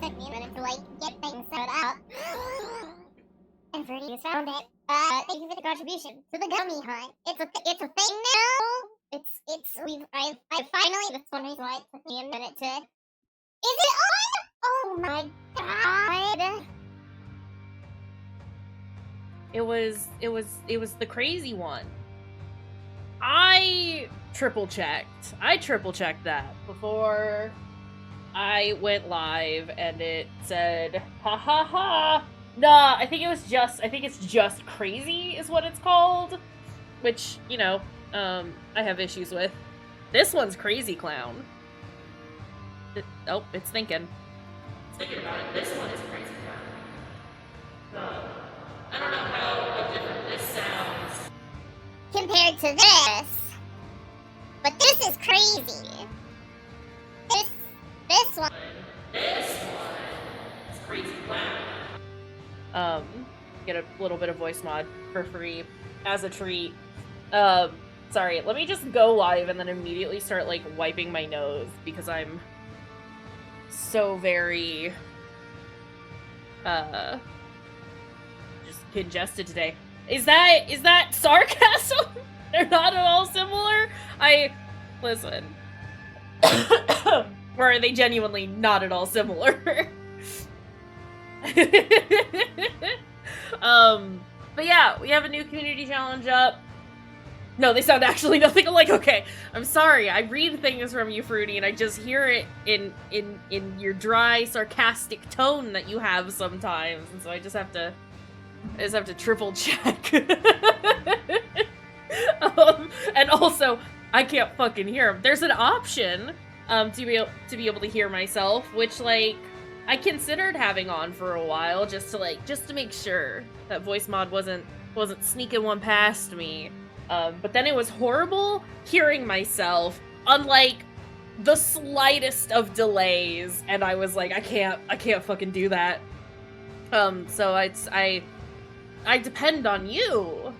it took me a minute to, like, get things set up. And Fruity has found it. Thank you for the contribution to the gummy hunt. It's a thing now. I finally, that's one reason why it took me a minute to... Is it on? Oh my god. It was the crazy one. I triple checked that before I went live, and it said, ha ha ha. Nah, I think it's just crazy is what it's called, which, you know, I have issues with. This one's Crazy Clown. It's thinking. It's thinking about it. This one is Crazy Clown. I don't know how different this sounds compared to this, but this is crazy. This one is Crazy Clown. Get a little bit of voice mod for free as a treat. Sorry, let me just go live and then immediately start, like, wiping my nose because I'm so very, just congested today. Is that sarcasm? They're not at all similar? Listen. Or are they genuinely not at all similar? But yeah, we have a new community challenge up. No, they sound actually nothing alike. Okay, I'm sorry. I read things from you, Fruity, and I just hear it in your dry, sarcastic tone that you have sometimes, and so I just have to triple check. And also, I can't fucking hear him. There's an option to be able to hear myself, which, like, I considered having on for a while just to make sure that voice mod wasn't sneaking one past me. But then it was horrible hearing myself, unlike the slightest of delays, and I was like, I can't fucking do that. So I depend on you.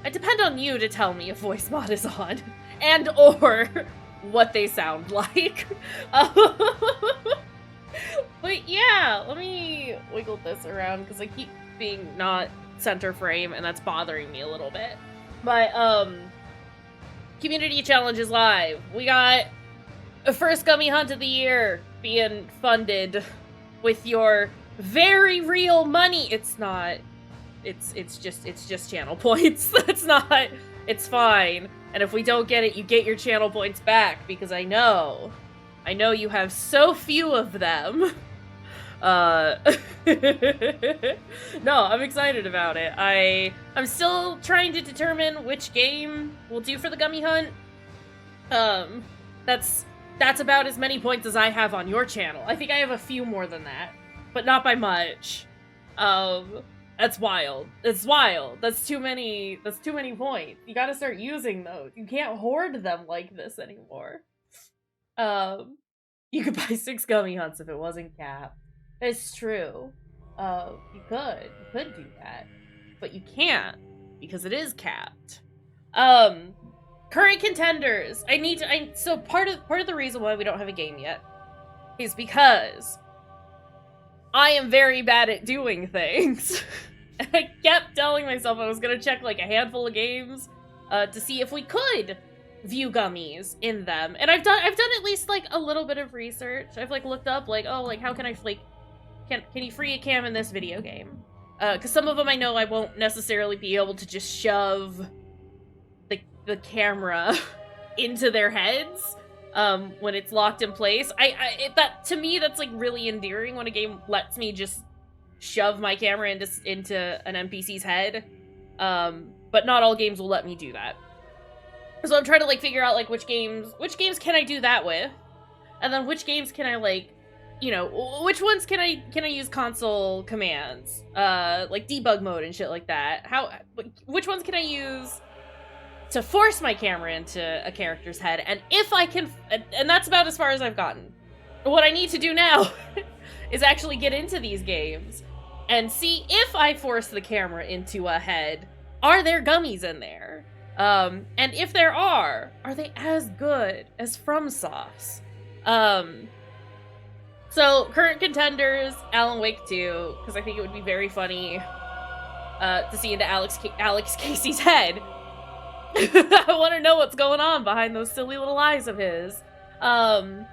I depend on you to tell me if voice mod is on, and or what they sound like. But yeah, let me wiggle this around because I keep being not center frame, and that's bothering me a little bit. But, community challenge is live. We got a first gummy hunt of the year being funded with your very real money. It's not. It's just channel points. That's not. It's fine. And if we don't get it, you get your channel points back because I know you have so few of them. No, I'm excited about it. I'm still trying to determine which game we'll do for the gummy hunt. That's about as many points as I have on your channel. I think I have a few more than that, but not by much. That's wild. It's wild. That's too many points. You gotta start using those. You can't hoard them like this anymore. You could buy 6 gummy hunts if it wasn't capped. It's true. You could do that, but you can't because it is capped. Current contenders. So part of the reason why we don't have a game yet is because I am very bad at doing things. And I kept telling myself I was gonna check like a handful of games to see if we could view gummies in them. And I've done at least like a little bit of research. I've like looked up like, oh, like how can I like can you free a cam in this video game? Because some of them I know I won't necessarily be able to just shove the camera into their heads when it's locked in place. That to me that's like really endearing when a game lets me just shove my camera into an NPC's head. But not all games will let me do that. So I'm trying to like figure out like which games can I do that with, and then which games can I like, you know, which ones can I use console commands, like debug mode and shit like that. Which ones can I use to force my camera into a character's head, and if I can, and that's about as far as I've gotten. What I need to do now is actually get into these games and see if I force the camera into a head, are there gummies in there? And if there are they as good as FromSoft's? So, current contenders, Alan Wake 2, because I think it would be very funny to see into Alex Casey's head. I want to know what's going on behind those silly little eyes of his. Alan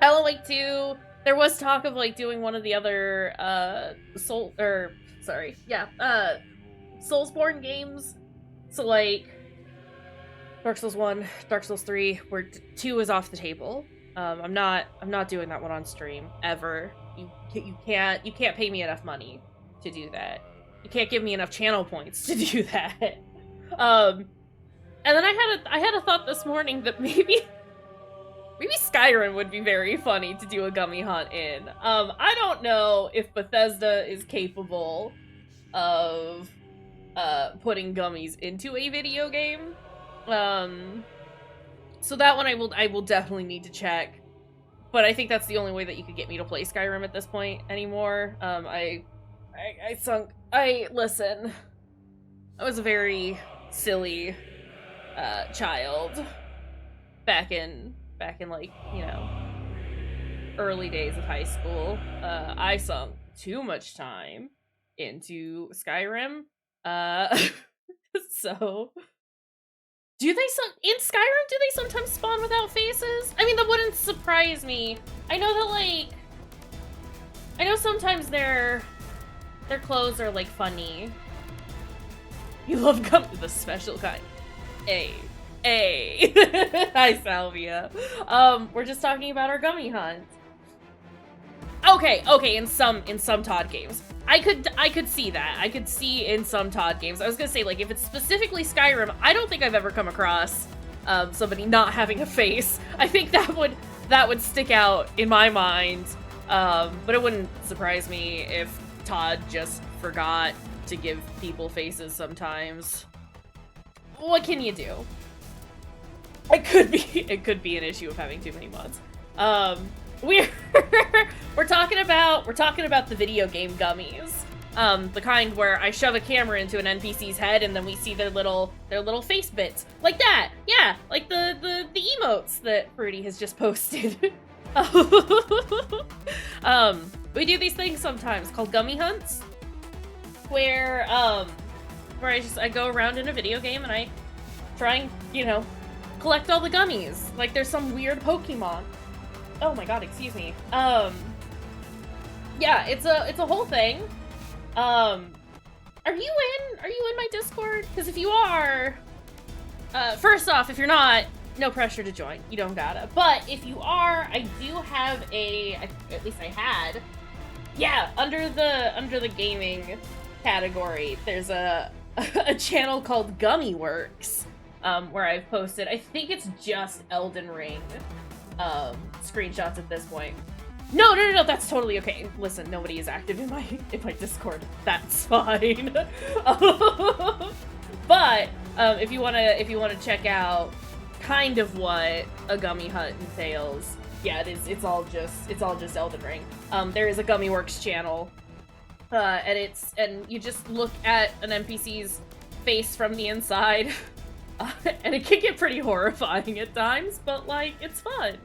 Wake 2, there was talk of, like, doing one of the other, Soulsborne games. So, like, Dark Souls 1, Dark Souls 3, where 2 is off the table. I'm not doing that one on stream ever. You can't pay me enough money to do that. You can't give me enough channel points to do that. And then I had a thought this morning that maybe Skyrim would be very funny to do a gummy hunt in. I don't know if Bethesda is capable of putting gummies into a video game. So that one I will definitely need to check. But I think that's the only way that you could get me to play Skyrim at this point anymore. Listen. I was a very silly child back in like, you know, early days of high school. I sunk too much time into Skyrim. So in Skyrim, do they sometimes spawn without faces? I mean, that wouldn't surprise me. I know that, like, I know sometimes their clothes are, like, funny. You love the special kind. Hey. Hi, Salvia. We're just talking about our gummy hunt. Okay, in some Todd games. I could see that. I could see in some Todd games. I was gonna say, like, if it's specifically Skyrim, I don't think I've ever come across somebody not having a face. I think that would stick out in my mind. But it wouldn't surprise me if Todd just forgot to give people faces sometimes. What can you do? It could be an issue of having too many mods. We're talking about the video game gummies. The kind where I shove a camera into an NPC's head and then we see their little face bits. Like that. Yeah, like the emotes that Fruity has just posted. We do these things sometimes called gummy hunts, where I go around in a video game and I try and, you know, collect all the gummies. Like there's some weird Pokemon. Oh my god, excuse me. Yeah, it's a whole thing. Are you in my Discord? Because if you are, first off, if you're not, no pressure to join. You don't gotta. But if you are, I do have at least I had. Yeah, under the gaming category, there's a channel called Gummy Works, where I've posted, I think it's just Elden Ring screenshots at this point. No, that's totally okay. Listen, nobody is active in my Discord. That's fine. But if you wanna check out kind of what a gummy hunt entails, yeah, it's all just Elden Ring. There is a Gummy Works channel, and you just look at an NPC's face from the inside, and it can get pretty horrifying at times, but like it's fun.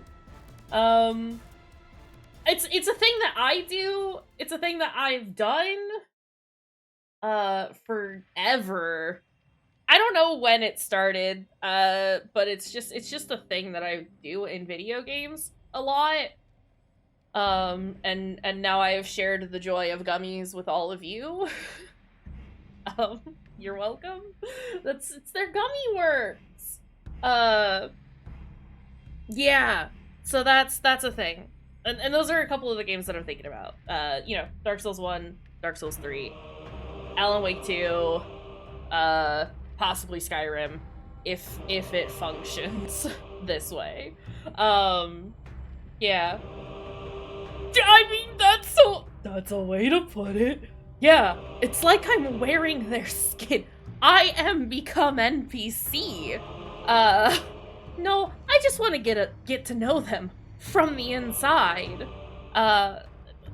It's a thing that I do. It's a thing that I've done forever. I don't know when it started, but it's just a thing that I do in video games a lot. And now I have shared the joy of gummies with all of you. You're welcome. It's their Gummy Works. Yeah. So that's a thing. And those are a couple of the games that I'm thinking about. You know, Dark Souls 1, Dark Souls 3, Alan Wake 2, possibly Skyrim, if it functions this way. Yeah. I mean, that's a way to put it. Yeah, it's like I'm wearing their skin. I am become NPC. No, I just want to get to know them from the inside.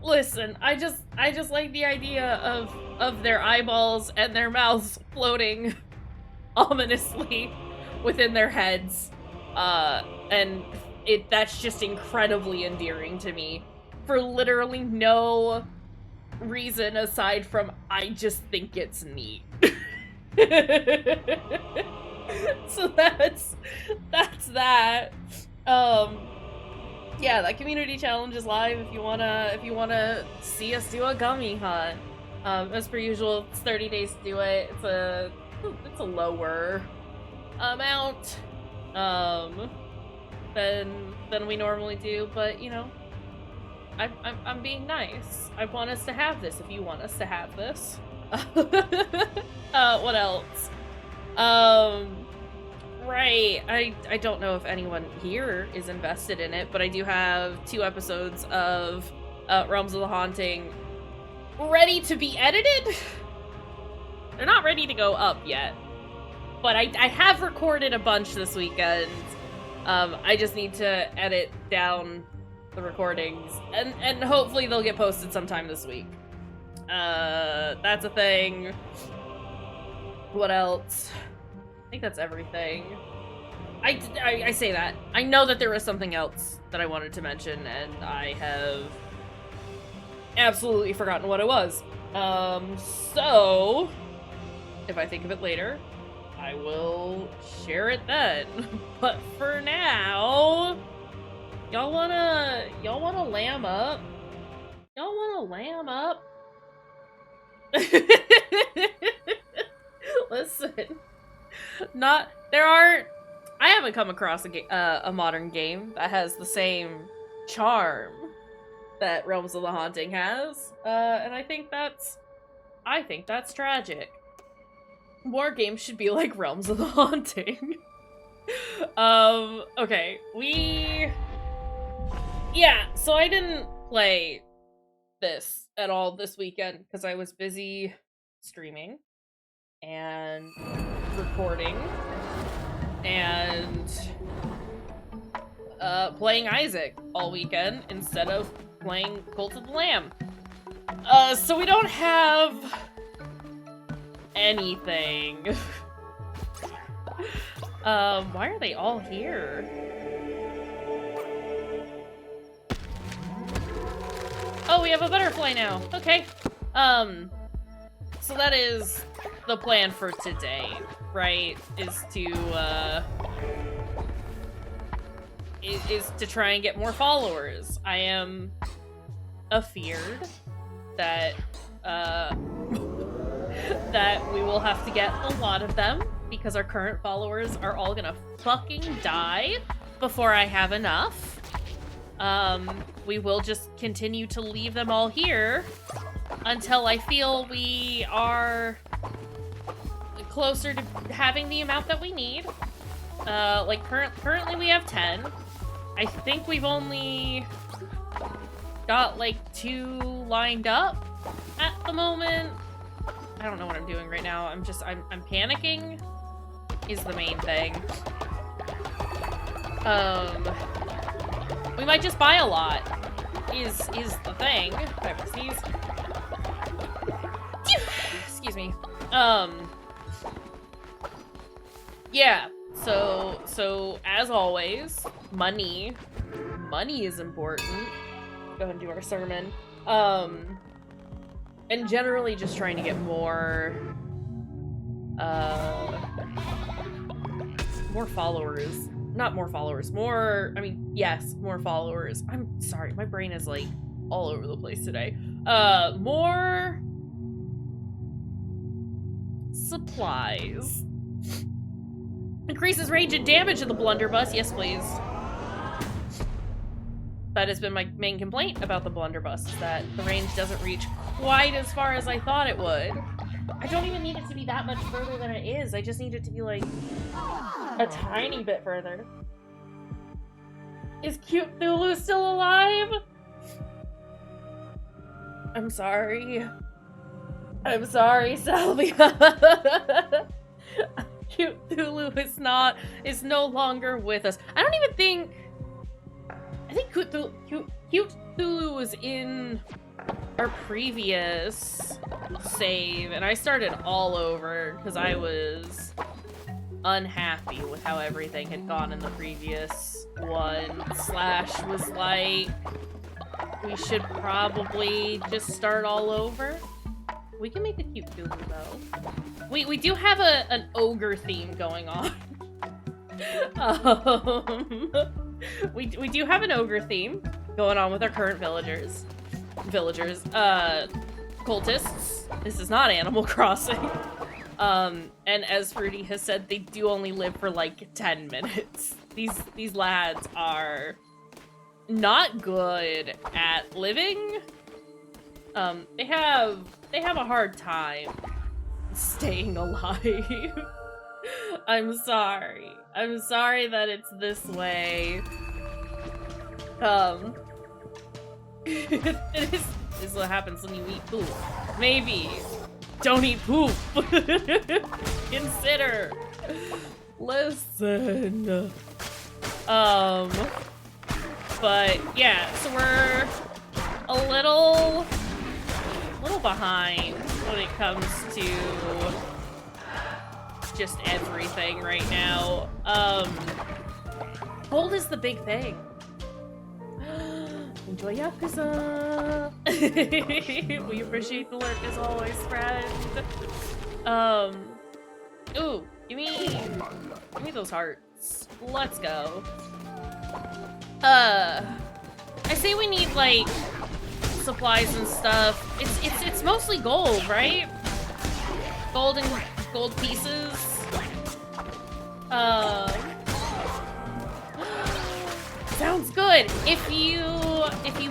Listen, I just like the idea of their eyeballs and their mouths floating ominously within their heads. And that's just incredibly endearing to me. for literally no reason aside from I just think it's neat. So that's that. Yeah, that community challenge is live if you wanna see us do a gummy hunt. As per usual, it's 30 days to do it. It's a lower amount than we normally do, but you know, I'm being nice. I want us to have this if you want us to have this. What else? Right, I don't know if anyone here is invested in it, but I do have 2 episodes of Realms of the Haunting ready to be edited. They're not ready to go up yet, but I have recorded a bunch this weekend. I just need to edit down the recordings, and hopefully they'll get posted sometime this week. That's a thing. What else? I think that's everything. I say that. I know that there was something else that I wanted to mention, and I have absolutely forgotten what it was. So, if I think of it later, I will share it then. But for now, y'all wanna lamb up? Y'all wanna lamb up? Listen, I haven't come across a modern game that has the same charm that Realms of the Haunting has, and I think that's tragic. More games should be like Realms of the Haunting. Okay, so I didn't play this at all this weekend because I was busy streaming and recording and playing Isaac all weekend instead of playing Cult of the Lamb. So we don't have anything. Why are they all here? Oh, we have a butterfly now. Okay. So that is the plan for today, right? Is to try and get more followers. I am afeared that that we will have to get a lot of them because our current followers are all gonna fucking die before I have enough. We will just continue to leave them all here until I feel we are closer to having the amount that we need. Like currently we have 10. I think we've only got like 2 lined up at the moment. I don't know what I'm doing right now. I'm panicking is the main thing. We might just buy a lot is the thing. I have to sneeze. Excuse me. Yeah, so as always, money is important. Go ahead and do our sermon. And generally just trying to get more followers. Not more followers, yes, more followers. I'm sorry, my brain is like all over the place today. More supplies. Increases range and damage of the blunderbuss. Yes, please. That has been my main complaint about the blunderbuss, is that the range doesn't reach quite as far as I thought it would. I don't even need it to be that much further than it is. I just need it to be like a tiny bit further. Is Cute Thulu still alive? I'm sorry. I'm sorry, Salvia. Cute Thulu is no longer with us. I think Cute Thulu was in our previous save, and I started all over because I was unhappy with how everything had gone in the previous one. Slash was like, we should probably just start all over. We can make a cute Cthulhu, though. We do have an ogre theme going on. We do have an ogre theme going on with our current villagers. Cultists. This is not Animal Crossing. And as Fruity has said, they do only live for like 10 minutes. These lads are not good at living. They have a hard time staying alive. I'm sorry. I'm sorry that it's this way. It is what happens when you eat poop. Maybe. Don't eat poop. Consider. Listen. But yeah, so we're a little behind when it comes to just everything right now. Gold is the big thing. Enjoy Yakuza! We appreciate the lurk as always, friend. Ooh, give me those hearts. Let's go. I say we need like supplies and stuff. It's mostly gold, right? Gold and gold pieces. Sounds good. If you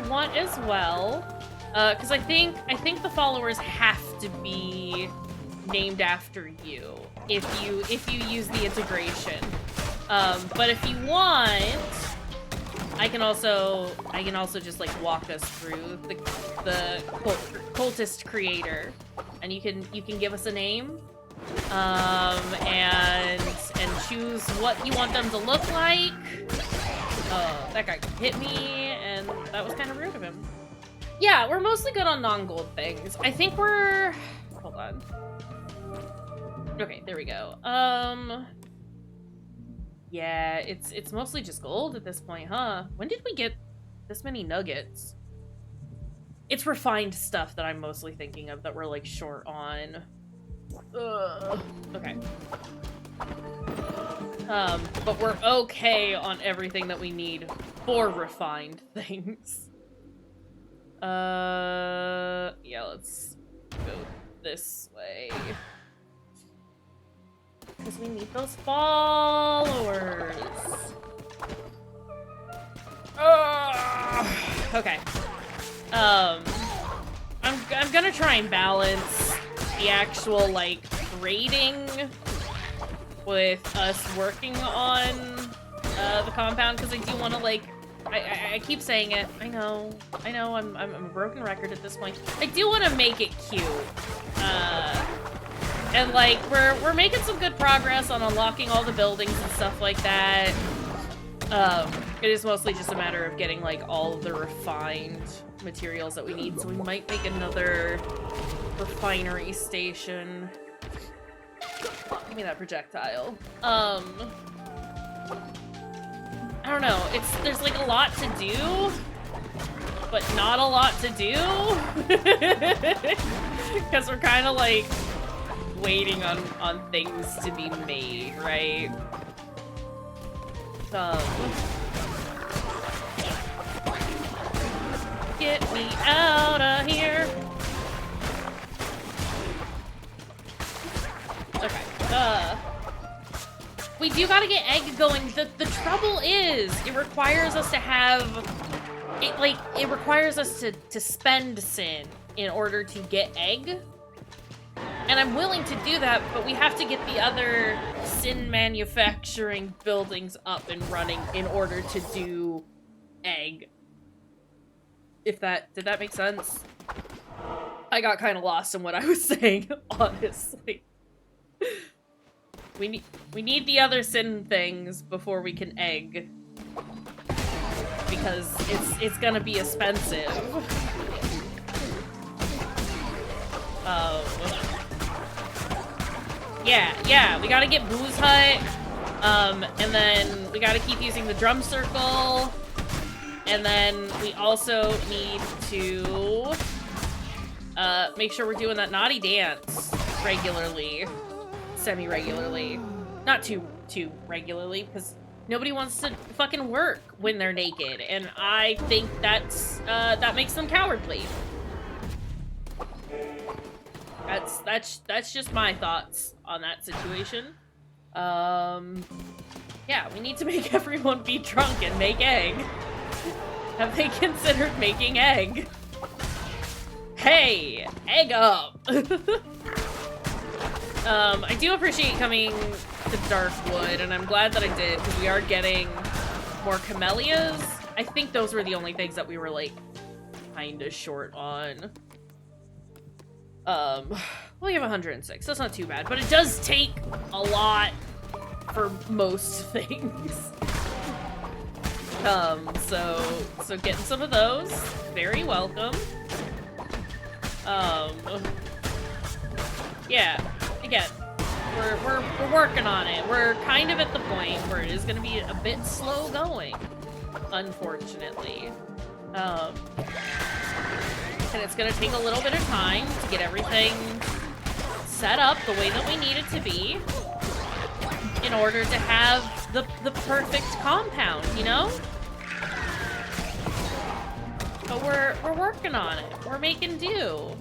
want as well, because I think the followers have to be named after you if you use the integration. But if you want, I can also just like walk us through the cultist creator, and you can give us a name, and choose what you want them to look like. That guy hit me, and that was kind of rude of him. Yeah, we're mostly good on non-gold things. I think we're... Hold on. Okay, there we go. Yeah, it's mostly just gold at this point, huh? When did we get this many nuggets? It's refined stuff that I'm mostly thinking of that we're, like, short on. Okay. But we're okay on everything that we need for refined things. Yeah, let's go this way. Because we need those followers. Okay. I'm gonna try and balance the actual, like, raiding with us working on the compound, because I do want to, like, I keep saying it. I know, I'm a broken record at this point. I do want to make it cute. And, like, we're making some good progress on unlocking all the buildings and stuff like that. It is mostly just a matter of getting, like, all of the refined materials that we need, so we might make another refinery station. Give me that projectile. I don't know. There's like a lot to do, but not a lot to do. Because we're kind of like waiting on things to be made, right? Get me out of here. Okay. We do gotta get egg going. The trouble is, it requires us to have... It requires us to spend sin in order to get egg. And I'm willing to do that, but we have to get the other sin manufacturing buildings up and running in order to do egg. Did that make sense? I got kind of lost in what I was saying, honestly. We need the other sin things before we can egg, because it's gonna be expensive. Yeah, we gotta get Booze Hut, and then we gotta keep using the drum circle, And then we also need to make sure we're doing that naughty dance regularly, semi-regularly. Not too regularly, because nobody wants to fucking work when they're naked, and I think that makes them cowardly. That's just my thoughts on that situation. Yeah, we need to make everyone be drunk and make egg. Have they considered making egg? Hey, egg up! I do appreciate coming to Darkwood, and I'm glad that I did, because we are getting more camellias. I think those were the only things that we were, like, kinda short on. We have 106, that's not too bad, but it does take a lot for most things. So getting some of those, very welcome. Yeah, again, we're working on it. We're kind of at the point where it is going to be a bit slow going, unfortunately. And it's going to take a little bit of time to get everything set up the way that we need it to be in order to have the perfect compound, you know? But we're working on it. We're making do.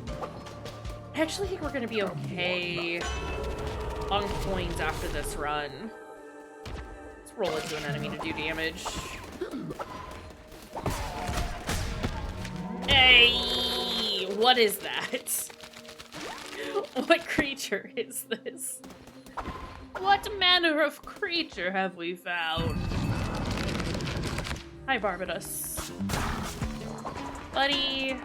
I actually think we're gonna be okay on coins after this run. Let's roll into an enemy to do damage. Hey! What is that? What creature is this? What manner of creature have we found? Hi, Barbados. Buddy.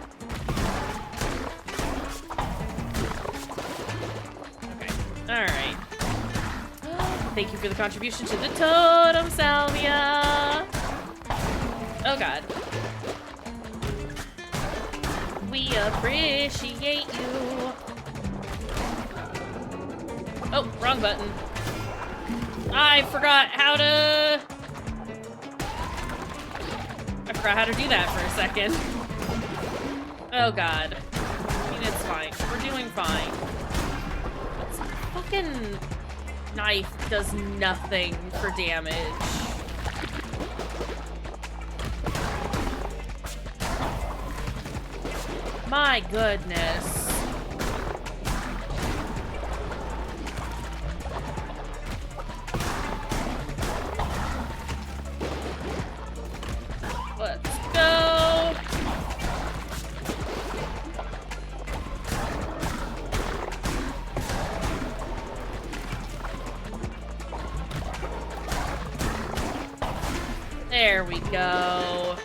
Okay, alright. Thank you for the contribution to the totem salvia. Oh god. We appreciate you. Oh, wrong button. I forgot how to do that for a second. Oh god. I mean, it's fine. We're doing fine. This fucking knife does nothing for damage. My goodness. Let's go. There we go.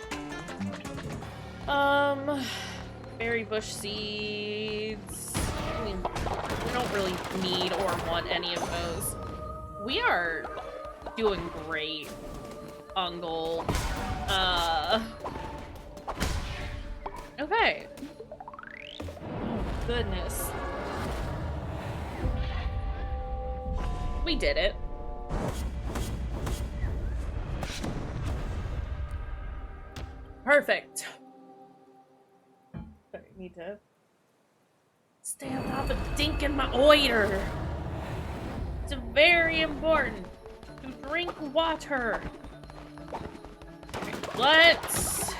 Berry bush seeds. I mean, we don't really need or want any of those. We are doing great on gold. Okay. Oh, goodness. We did it. Perfect. Sorry, need to stay on top of dinking my oiter. It's very important to drink water. Okay, let's...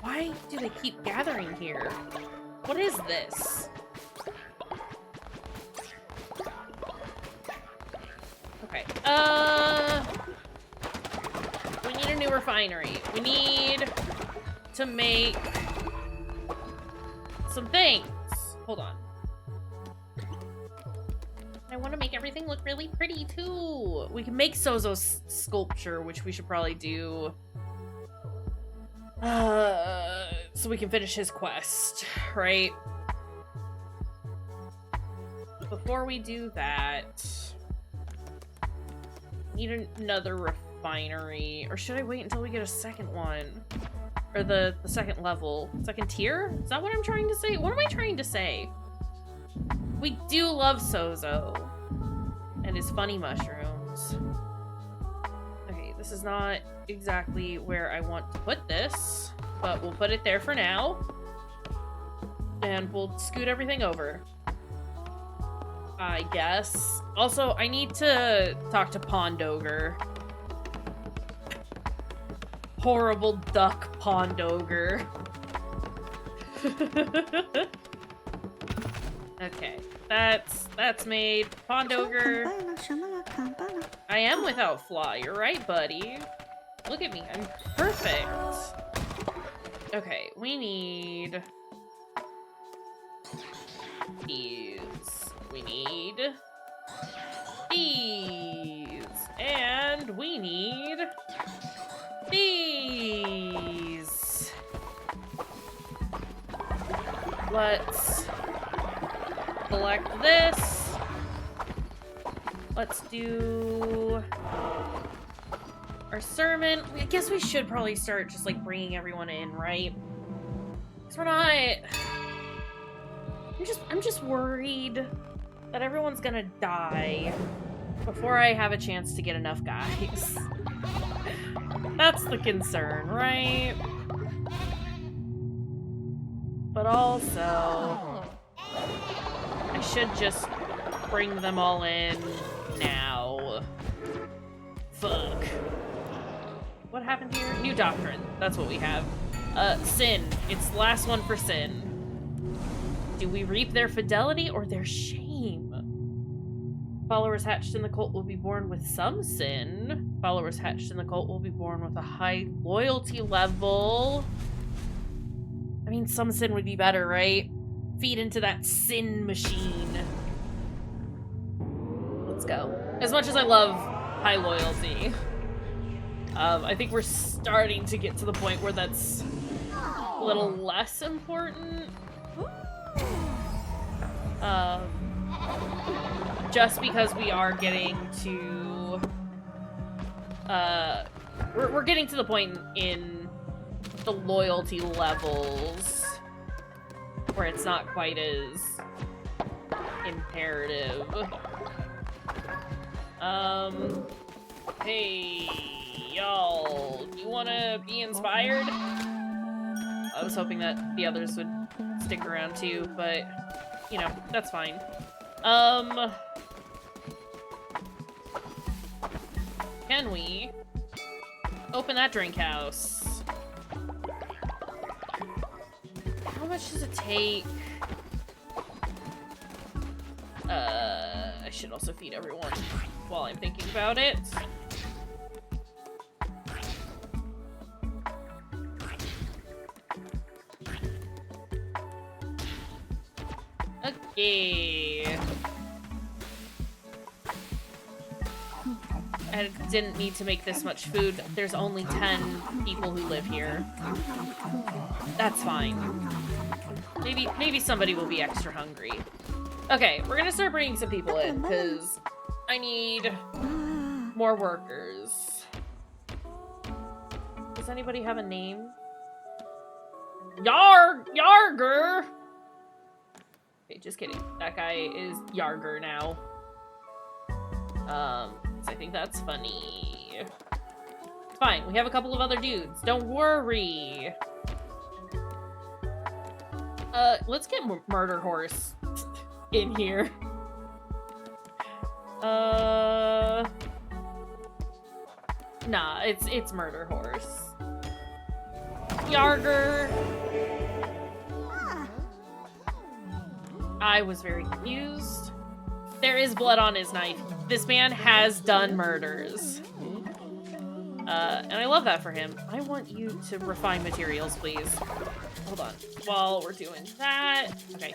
Why do they keep gathering here? What is this? Okay, we need a new refinery. We need to make some things. Hold on. I want to make everything look really pretty too. We can make Sozo's sculpture, which we should probably do. So we can finish his quest, right? Before we do that, need another refinery. Or should I wait until we get a second one? Or the second level? Second tier? Is that what I'm trying to say? What am I trying to say? We do love Sozo. And his funny mushrooms. Okay, This is not exactly where I want to put this, but we'll put it there for now. And we'll scoot everything over, I guess. Also, I need to talk to Pond Ogre. Horrible duck Pond Ogre. Okay, that's made. Pond Ogre. I am without flaw. You're right, buddy. Look at me. I'm perfect. Okay, we need these. We need these. And we need these. Let's collect this. Let's do our sermon. I guess we should probably start just like bringing everyone in, right? Because we're not. I'm just worried that everyone's gonna die before I have a chance to get enough guys. That's the concern, right? But also, I should just bring them all in now. Fuck. What happened here? New doctrine. That's what we have. Sin. It's the last one for sin. Do we reap their fidelity or their shame? Followers hatched in the cult will be born with some sin. Followers hatched in the cult will be born with a high loyalty level. I mean, some sin would be better, right? Feed into that sin machine. Let's go. As much as I love high loyalty, I think we're starting to get to the point where that's a little less important. Just because we are getting to, we're getting to the point in the loyalty levels where it's not quite as imperative. Hey, y'all, you wanna be inspired? I was hoping that the others would stick around too, but, you know, that's fine. Can we open that drink house? How much does it take? I should also feed everyone while I'm thinking about it. Okay. I didn't need to make this much food. There's only 10 people who live here. That's fine. Maybe somebody will be extra hungry. Okay, we're gonna start bringing some people in, because I need more workers. Does anybody have a name? Yarger! Okay, just kidding. That guy is Yarger now. I think that's funny. It's fine, we have a couple of other dudes. Don't worry. Let's get Murder Horse in here. Nah, it's Murder Horse. Yarger. I was very confused. There is blood on his knife. This man has done murders. And I love that for him. I want you to refine materials, please. Hold on. While we're doing that... Okay,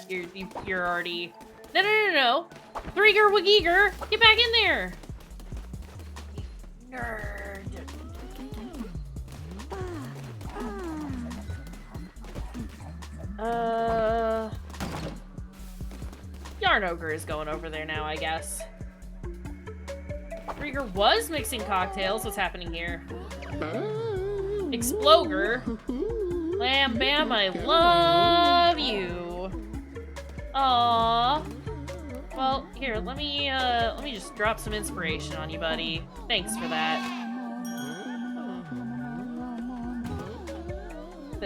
you're already... No. Threeger Wageeger! Get back in there! Nerd. Yarn Ogre is going over there now, I guess. Threeger was mixing cocktails. What's happening here? Exploger. Lamb Bam, I love you. Aww. Well, here, let me just drop some inspiration on you, buddy. Thanks for that.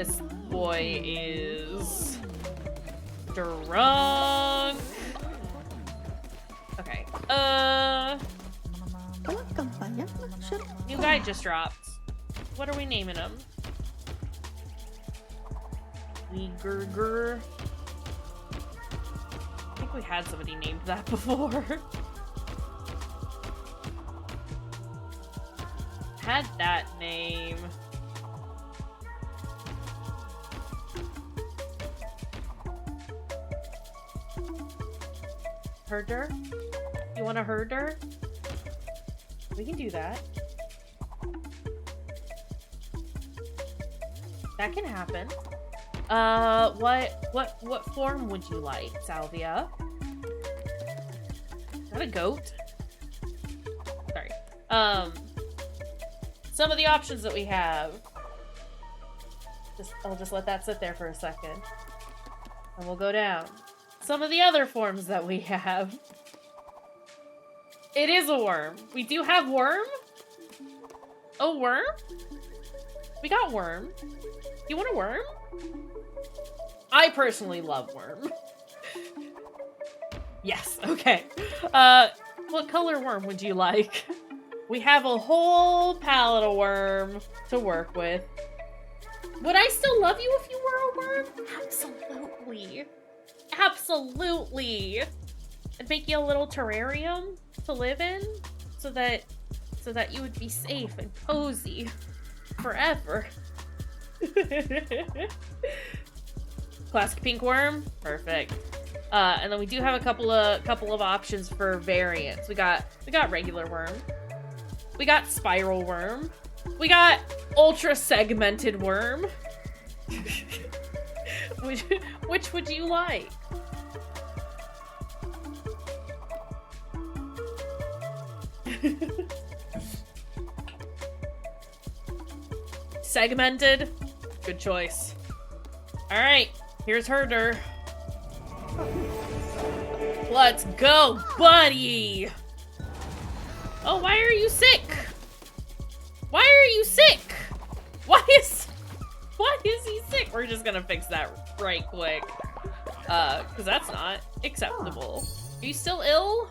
This boy is drunk. Okay. New guy just dropped. What are we naming him? Kayshurrr. I think we had somebody named that before. Had that name. Herder? You want a herder? We can do that. That can happen. What form would you like, Salvia? Is that a goat? Sorry. Some of the options that we have. I'll just let that sit there for a second. And we'll go down. Some of the other forms that we have. It is a worm. We do have worm? A worm? We got worm. You want a worm? I personally love worm. Yes, okay. What color worm would you like? We have a whole palette of worm to work with. Would I still love you if you were a worm? Absolutely. Absolutely. I'd make you a little terrarium to live in so that you would be safe and cozy forever. Classic pink worm, perfect. And then we do have a couple of options for variants. We got regular worm. We got spiral worm. We got ultra segmented worm. Which would you like? Segmented? Good choice. Alright, here's Herder. Let's go, buddy! Oh, why are you sick? Why are you sick? Why is he sick? We're just gonna fix that right quick. Cause that's not acceptable. Are you still ill?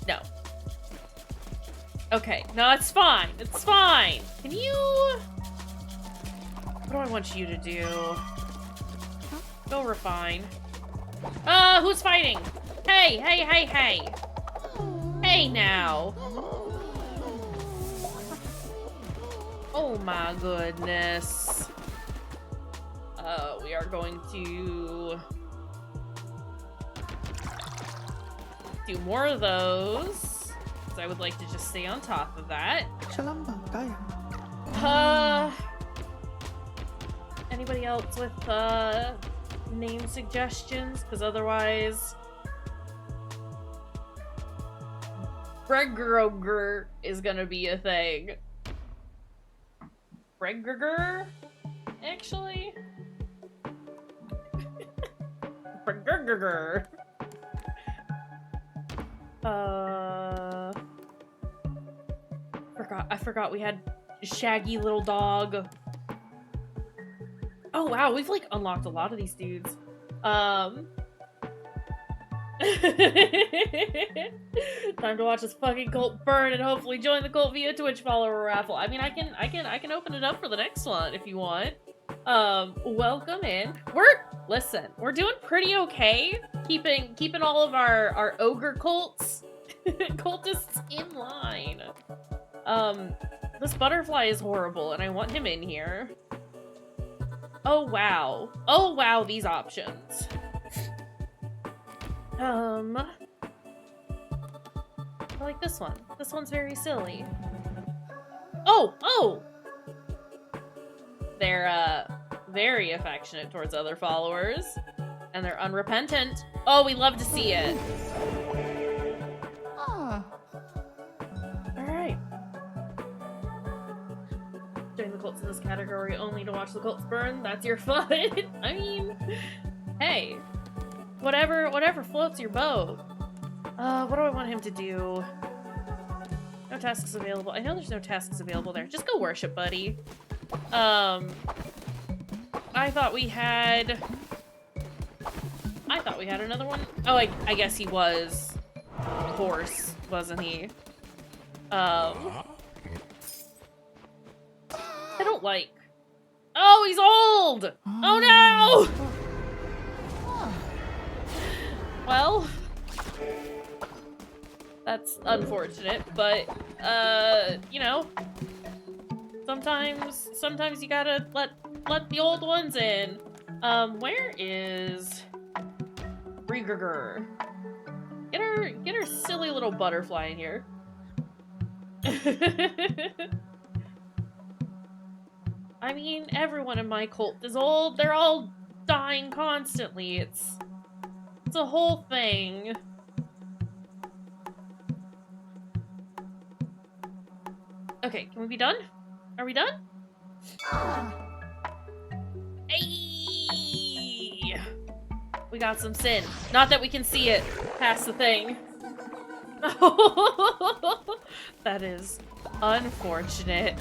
No. Okay, no, it's fine. It's fine. Can you... What do I want you to do? Go refine. Who's fighting? Hey, hey, hey, hey. Hey now. Oh my goodness. We are going to do more of those. Because I would like to just stay on top of that. Anybody else with name suggestions? Because otherwise Kayshurrr is gonna be a thing. Kayshurrr? Actually? Kayshurrr. I forgot we had shaggy little dog. Oh wow, we've like unlocked a lot of these dudes. Time to watch this fucking cult burn and hopefully join the cult via Twitch follower raffle. I mean, I can open it up for the next one if you want. Welcome in. Listen, we're doing pretty okay keeping all of our ogre cultists in line. This butterfly is horrible and I want him in here. Oh wow. Oh wow, these options. I like this one. This one's very silly. Oh! They're, very affectionate towards other followers. And they're unrepentant. Oh, we love to see it. Alright. Join the cults in this category only to watch the cults burn. That's your fun. I mean, hey. Whatever floats your boat. What do I want him to do? No tasks available. I know there's no tasks available there. Just go worship, buddy. I thought we had another one. Oh, I guess he was horse, wasn't he? I don't like. Oh, he's old! Oh no! Well, that's unfortunate, but you know, sometimes you gotta let the old ones in. Where is Kayshurrr? Get her silly little butterfly in here. I mean, everyone in my cult is old. They're all dying constantly. It's a whole thing. Okay, can we be done? Are we done? Hey! We got some sin. Not that we can see it past the thing. That is unfortunate.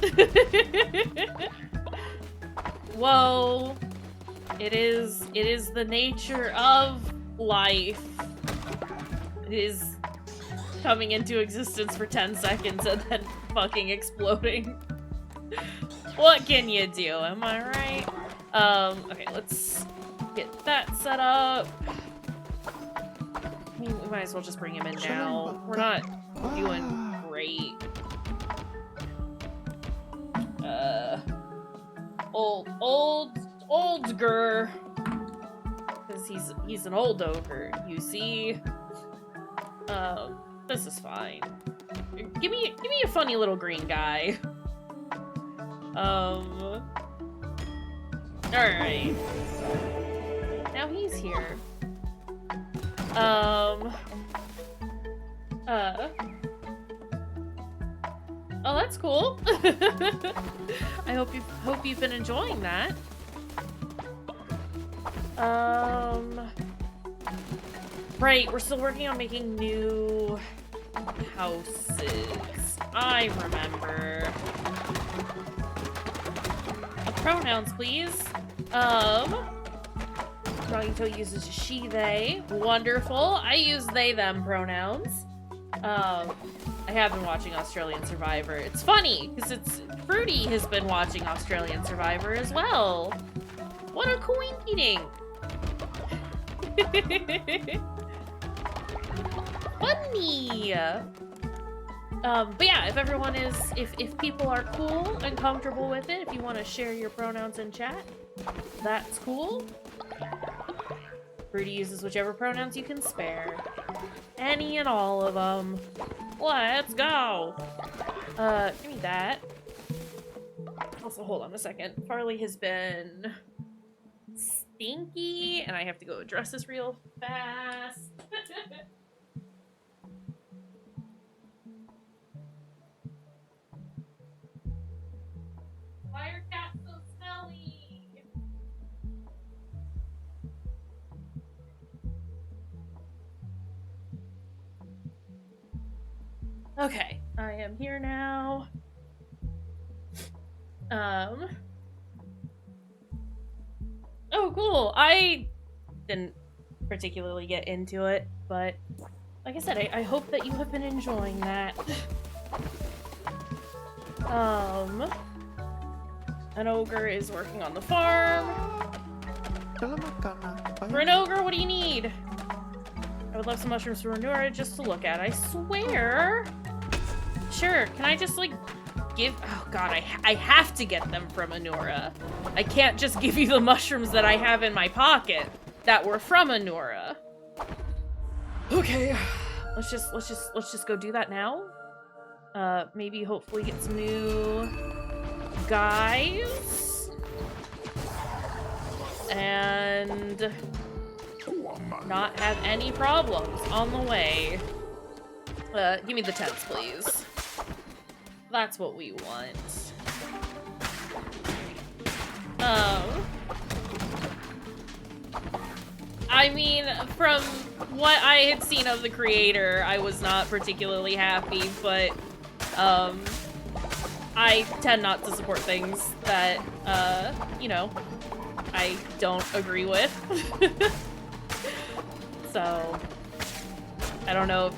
Whoa. It is the nature of life. It is coming into existence for 10 seconds and then fucking exploding. What can you do? Am I right? Okay, let's get that set up. I mean, we might as well just bring him in now. We're not doing great. Old Kayshurrr. Because he's an old ogre, you see. This is fine. Give me a funny little green guy. Alright. Now he's here. Oh, that's cool. I hope you've been enjoying that. Right, we're still working on making new houses. I remember. Pronouns, please. Ragito uses she, they. Wonderful. I use they, them pronouns. I have been watching Australian Survivor. It's funny, because Fruity has been watching Australian Survivor as well. What a coinky-dink. Funny. But yeah, if everyone is, if people are cool and comfortable with it, if you want to share your pronouns in chat, that's cool. Fruity uses whichever pronouns you can spare. Any and all of them. Let's go! Give me that. Also, hold on a second. Farley has been stinky, and I have to go address this real fast. Why are cats so smelly? Okay, I am here now. Oh, cool. I didn't particularly get into it, but like I said, I hope that you have been enjoying that. An ogre is working on the farm. For an ogre, what do you need? I would love some mushrooms from Anura just to look at. I swear. Sure, can I just, like, give... Oh, God, I have to get them from Anura. I can't just give you the mushrooms that I have in my pocket that were from Anura. Okay, let's just go do that now. Maybe hopefully get some new guys. And not have any problems on the way. Give me the tents, please. That's what we want. I mean, from what I had seen of the creator, I was not particularly happy, but, I tend not to support things that, you know, I don't agree with. So I don't know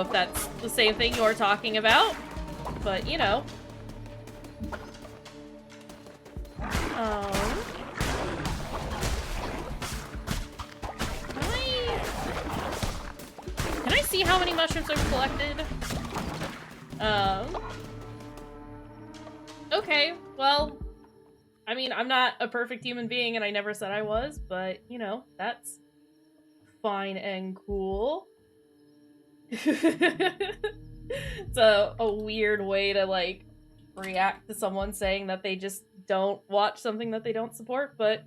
if that's the same thing you're talking about, but you know. Can I see how many mushrooms I've collected? Okay, well, I mean, I'm not a perfect human being and I never said I was, but, you know, that's fine and cool. It's a weird way to, like, react to someone saying that they just don't watch something that they don't support, but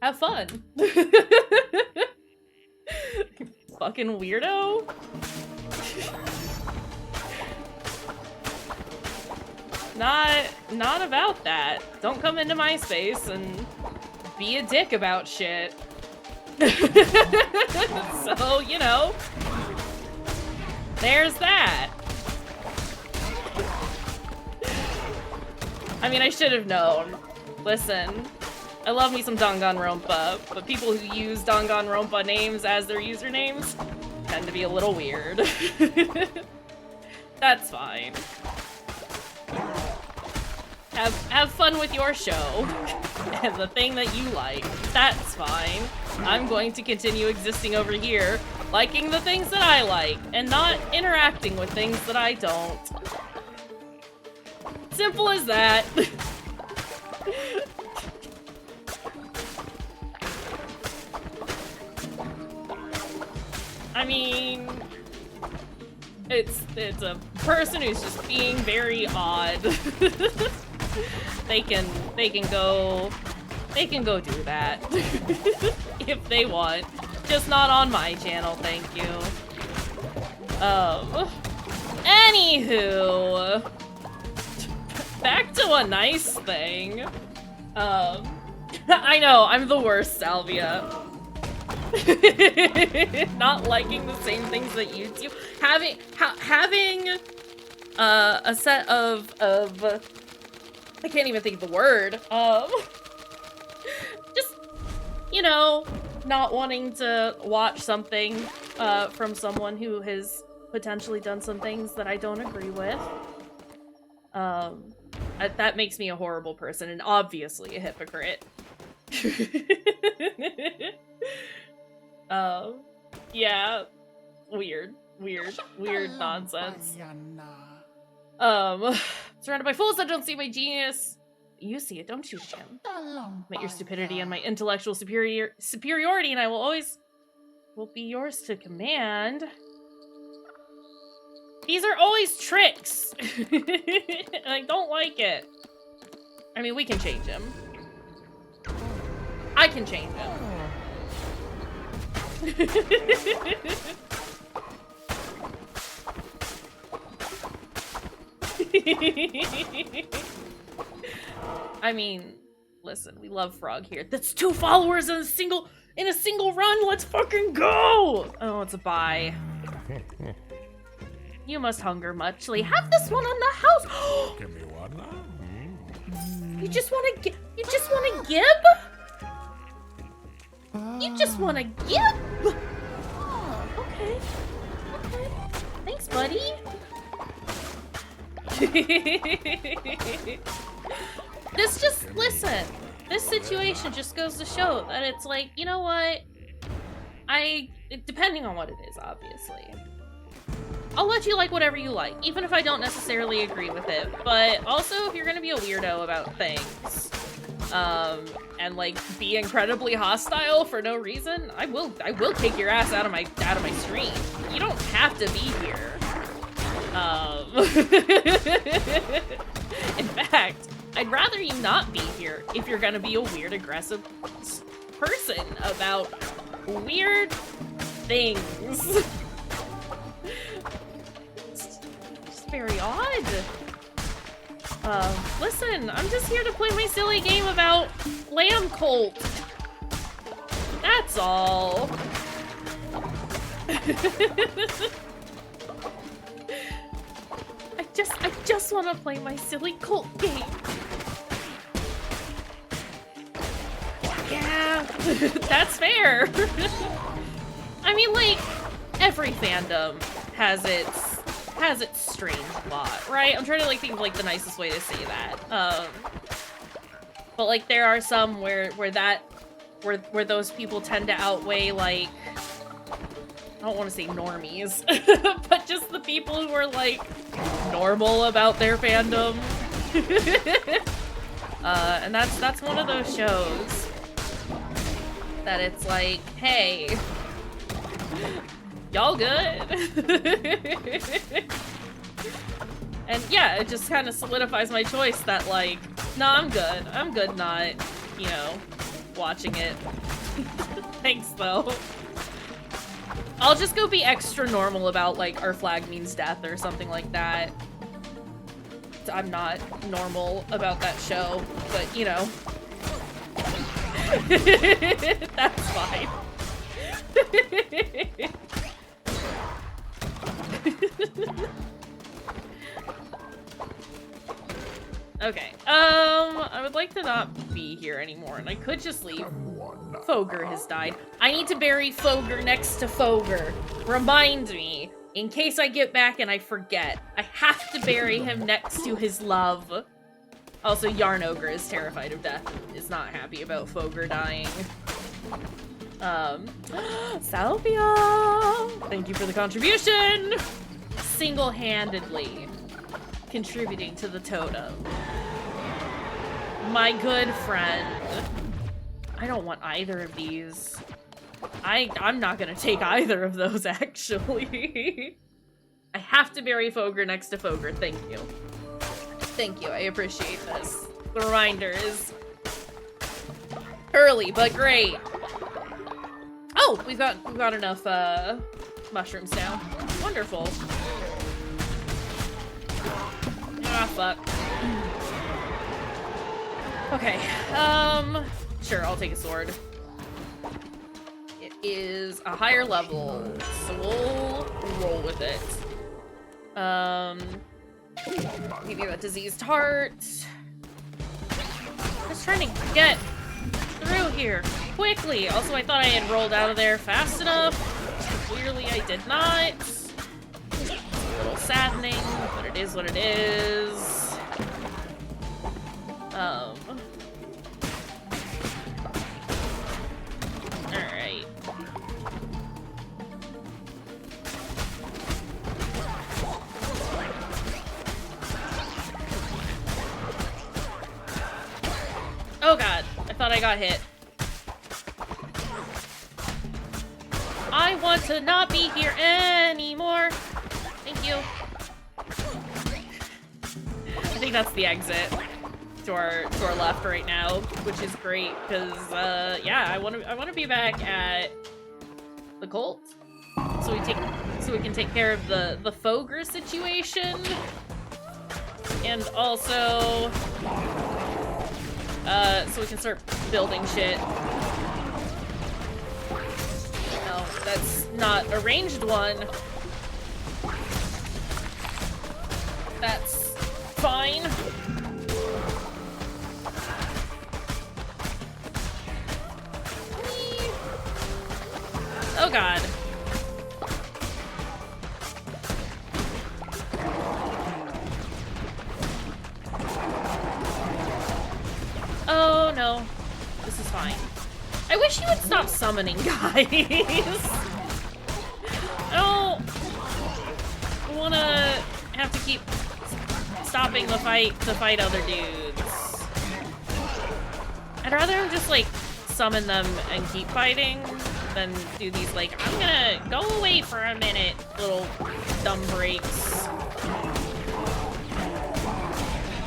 have fun. Fucking weirdo. Not about that. Don't come into my space and be a dick about shit. So, you know, there's that. I mean, I should have known. Listen, I love me some Danganronpa, but people who use Danganronpa names as their usernames tend to be a little weird. That's fine. Have fun with your show and the thing that you like. That's fine. I'm going to continue existing over here, liking the things that I like and not interacting with things that I don't. Simple as that. I mean, it's a person who's just being very odd. They can go do that if they want. Just not on my channel, thank you. Anywho, back to a nice thing. I know, I'm the worst, Salvia. Not liking the same things that you do. Having a set of I can't even think of the word. Just, you know, not wanting to watch something from someone who has potentially done some things that I don't agree with. That makes me a horrible person and obviously a hypocrite. Yeah, weird nonsense. Surrounded by fools that don't see my genius. You see it, don't you, Jim? Met your stupidity and my intellectual superiority, and I will be yours to command. These are always tricks, and I don't like it. I mean, we can change him. I can change him. I mean, listen, we love Frog here. That's 2 followers in a single run. Let's fucking go! Oh, it's a bye. You must hunger muchly. Have this one on the house. Give me one now. You just want to give? You just want to give? Oh, okay. Thanks, buddy. Listen, this situation just goes to show that it's like, you know what? Depending on what it is, obviously. I'll let you like whatever you like, even if I don't necessarily agree with it. But also, if you're gonna be a weirdo about things, and like be incredibly hostile for no reason, I will kick your ass out of my stream. You don't have to be here. In fact, I'd rather you not be here if you're gonna be a weird, aggressive person about weird things. It's very odd. Listen, I'm just here to play my silly game about lamb cult. That's all. I just want to play my silly cult game. Yeah. That's fair. I mean, like, every fandom has its strange lot, right? I'm trying to like think of like the nicest way to say that. But like there are some where those people tend to outweigh like, I don't want to say normies, but just the people who are like normal about their fandom. And that's one of those shows that it's like, hey, y'all good? And yeah, it just kind of solidifies my choice that like, no, I'm good. I'm good not, you know, watching it. Thanks though. I'll just go be extra normal about like our flag means death or something like that. I'm not normal about that show, but you know. That's fine. Okay, I would like to not be here anymore, and I could just leave. Fogger has died. I need to bury Fogger next to Fogger. Remind me, in case I get back and I forget. I have to bury him next to his love. Also, Yarn Ogre is terrified of death and is not happy about Fogger dying. Salvia! Thank you for the contribution! Single-handedly contributing to the totem. My good friend. I don't want either of these. I'm not gonna take either of those, actually. I have to bury Fogger next to Fogger. Thank you. Thank you, I appreciate this. The reminder is early, but great. Oh, we've got enough mushrooms now. Wonderful. Ah, fuck. Okay, sure, I'll take a sword. It is a higher level, so we'll roll with it. Give you a diseased heart. Just trying to get through here quickly. Also, I thought I had rolled out of there fast enough. Clearly, I did not. It's a little saddening, but it is what it is. Alright. Oh god, I thought I got hit. I want to not be here anymore. Thank you. I think that's the exit to our left right now, which is great because yeah, I want to be back at the cult so we can take care of the Fogger situation, and also so we can start building shit. No, that's not a ranged one. That's fine. Oh god. Oh no. This is fine. I wish you would stop summoning, guys. I don't want to have to keep stopping the fight to fight other dudes. I'd rather just like summon them and keep fighting than do these like, I'm gonna go away for a minute little dumb breaks.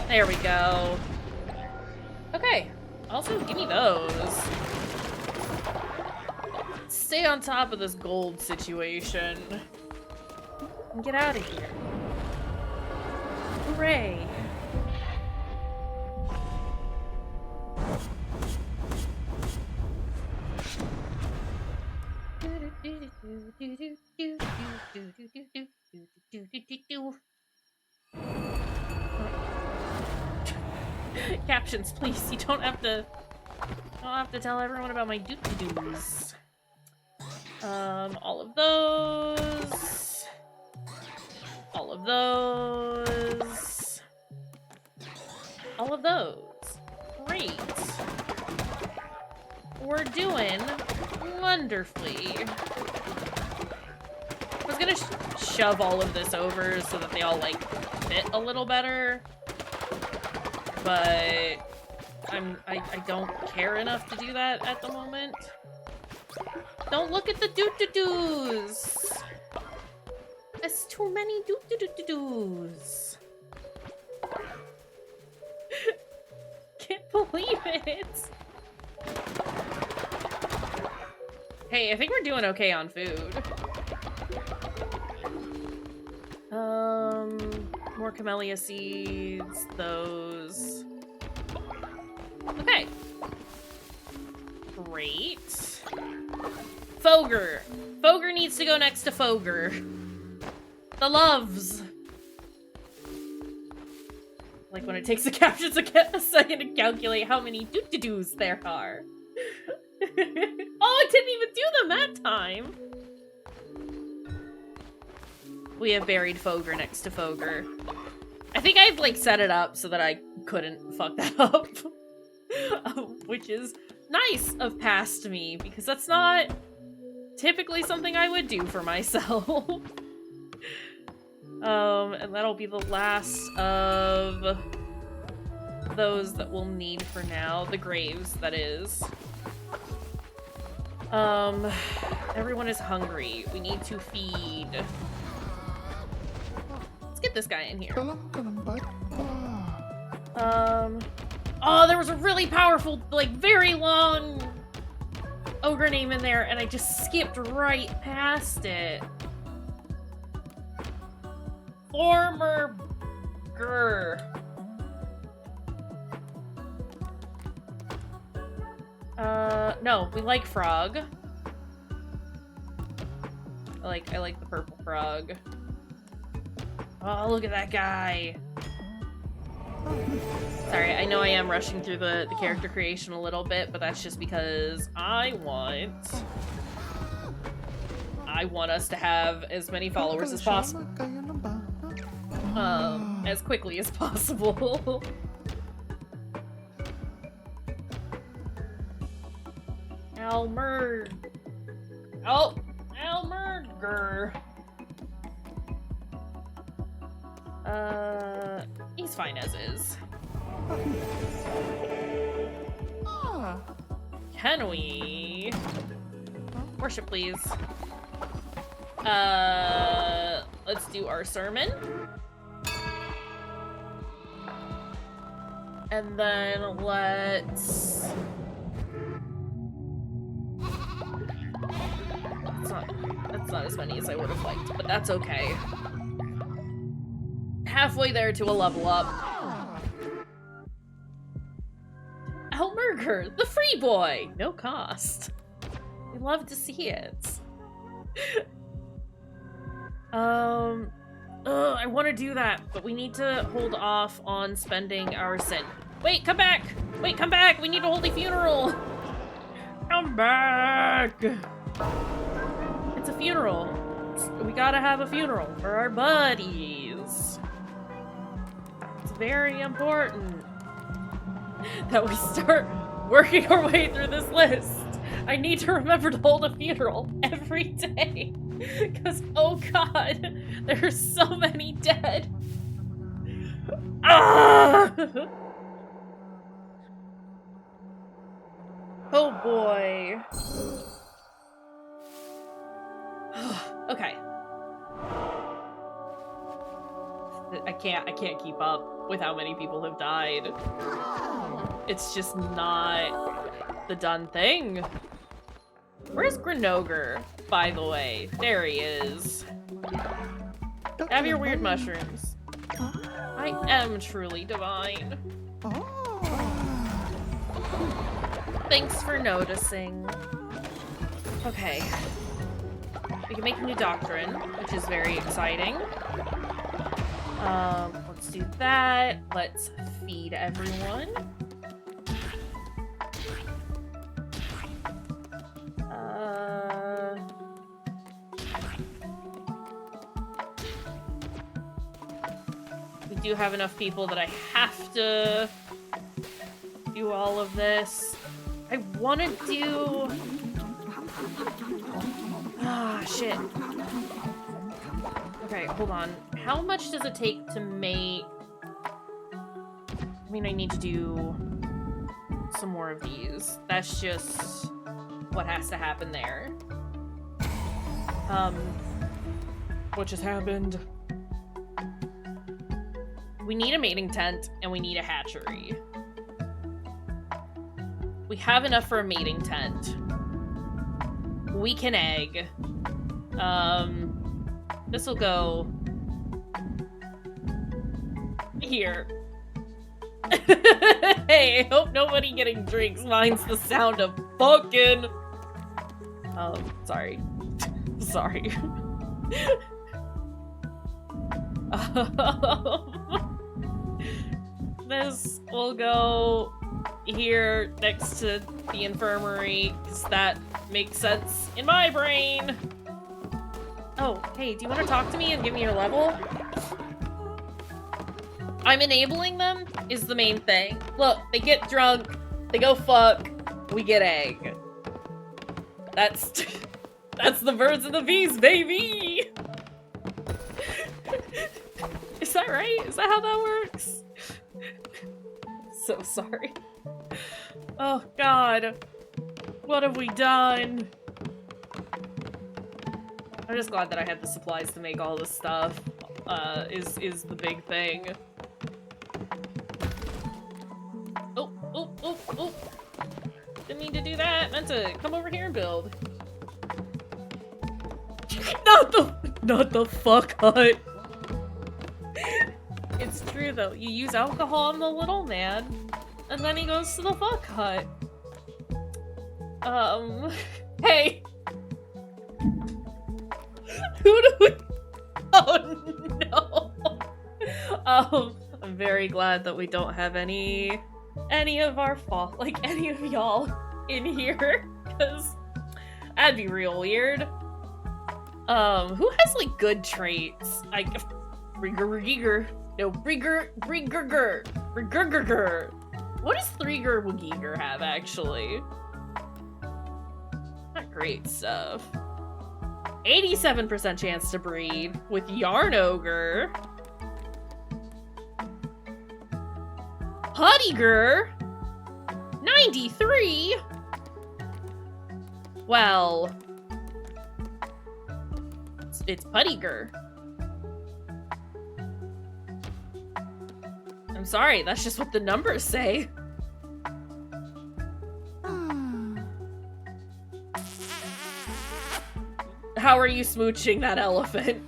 There we go. Okay, also give me those. Stay on top of this gold situation and get out of here. Hooray. Captions, please. You don't have to I'll have to tell everyone about my doo-doo-doos. All of those. All of those. All of those. Great. We're doing wonderfully. I was gonna shove all of this over so that they all, like, fit a little better. But I don't care enough to do that at the moment. Don't look at the doo-doo-doos! There's too many doo-doo-doo-doos. Can't believe it! Hey, I think we're doing okay on food. More camellia seeds, those. Okay. Great. Fogre. Fogre needs to go next to Fogre. The loves. Like when it takes the captions a second to calculate how many doo-doo-doos there are. Oh, I didn't even do them that time. We have buried Fogre next to Fogre. I think I've, like, set it up so that I couldn't fuck that up. Which is nice of past me, because that's not typically something I would do for myself. And that'll be the last of those that we'll need for now. The graves, that is. Everyone is hungry. We need to feed. Let's get this guy in here. Oh, there was a really powerful, like, very long ogre name in there, and I just skipped right past it. Former Grr. No, we like frog. I like the purple frog. Oh, look at that guy. Sorry, I know I am rushing through the character creation a little bit, but that's just because I want us to have as many followers as possible. As quickly as possible. Elmer. Oh, Elmerger. He's fine as is. Can we? Worship, please. Let's do our sermon. And then let's... That's not as many as I would have liked, but that's okay. Halfway there to a level up. Elmerger, the free boy! No cost. We love to see it. I want to do that, but we need to hold off on spending our sin. Wait, come back! Wait, come back! We need a holy funeral! Come back! It's a funeral. We gotta have a funeral for our buddies. It's very important that we start working our way through this list. I need to remember to hold a funeral every day. Because, oh god, there are so many dead. Ah! Oh boy. Okay. I can't keep up with how many people have died. It's just not the done thing. Where's Grenoger, by the way? There he is. Have your weird mushrooms. I am truly divine. Thanks for noticing. Okay. We can make a new doctrine, which is very exciting. Let's do that. Let's feed everyone. do have enough people that I have to do all of this. I want to do... Ah, shit. Okay, hold on. How much does it take to make... I mean, I need to do some more of these. That's just what has to happen there. What just happened? We need a mating tent, and we need a hatchery. We have enough for a mating tent. We can egg. This'll go... here. Hey, I hope nobody getting drinks minds the sound of fucking... sorry. Sorry. This will go here next to the infirmary, because that makes sense in my brain. Oh, hey, do you want to talk to me and give me your level? I'm enabling them is the main thing. Look, they get drunk, they go fuck, we get egg. That's the birds and the bees, baby! Is that right? Is that how that works? So sorry. Oh god. What have we done? I'm just glad that I had the supplies to make all this stuff. Is the big thing. Oh. Didn't mean to do that. Meant to come over here and build. Not the fuck hut. It's true though. You use alcohol on the little man, and then he goes to the fuck hut. Hey. Who do we... Oh no. I'm very glad that we don't have any of our fault, like any of y'all in here, because that'd be real weird. Who has like good traits? Brigger. No, Brigger. What does Threeger Wagiger have actually? Not great stuff. 87% chance to breed with Yarn Ogre. Puttiger? 93? Well, it's Puttiger. I'm sorry, that's just what the numbers say. How are you smooching that elephant?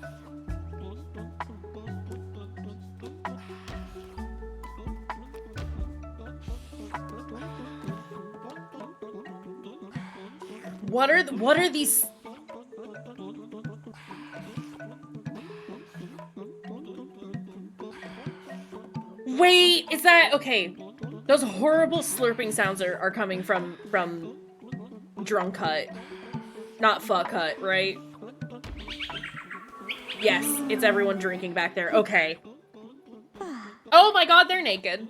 What are these? Wait, is that okay? Those horrible slurping sounds are coming from Drunk Hut, not Fuck Hut, right? Yes, it's everyone drinking back there. Okay. Oh my god, they're naked.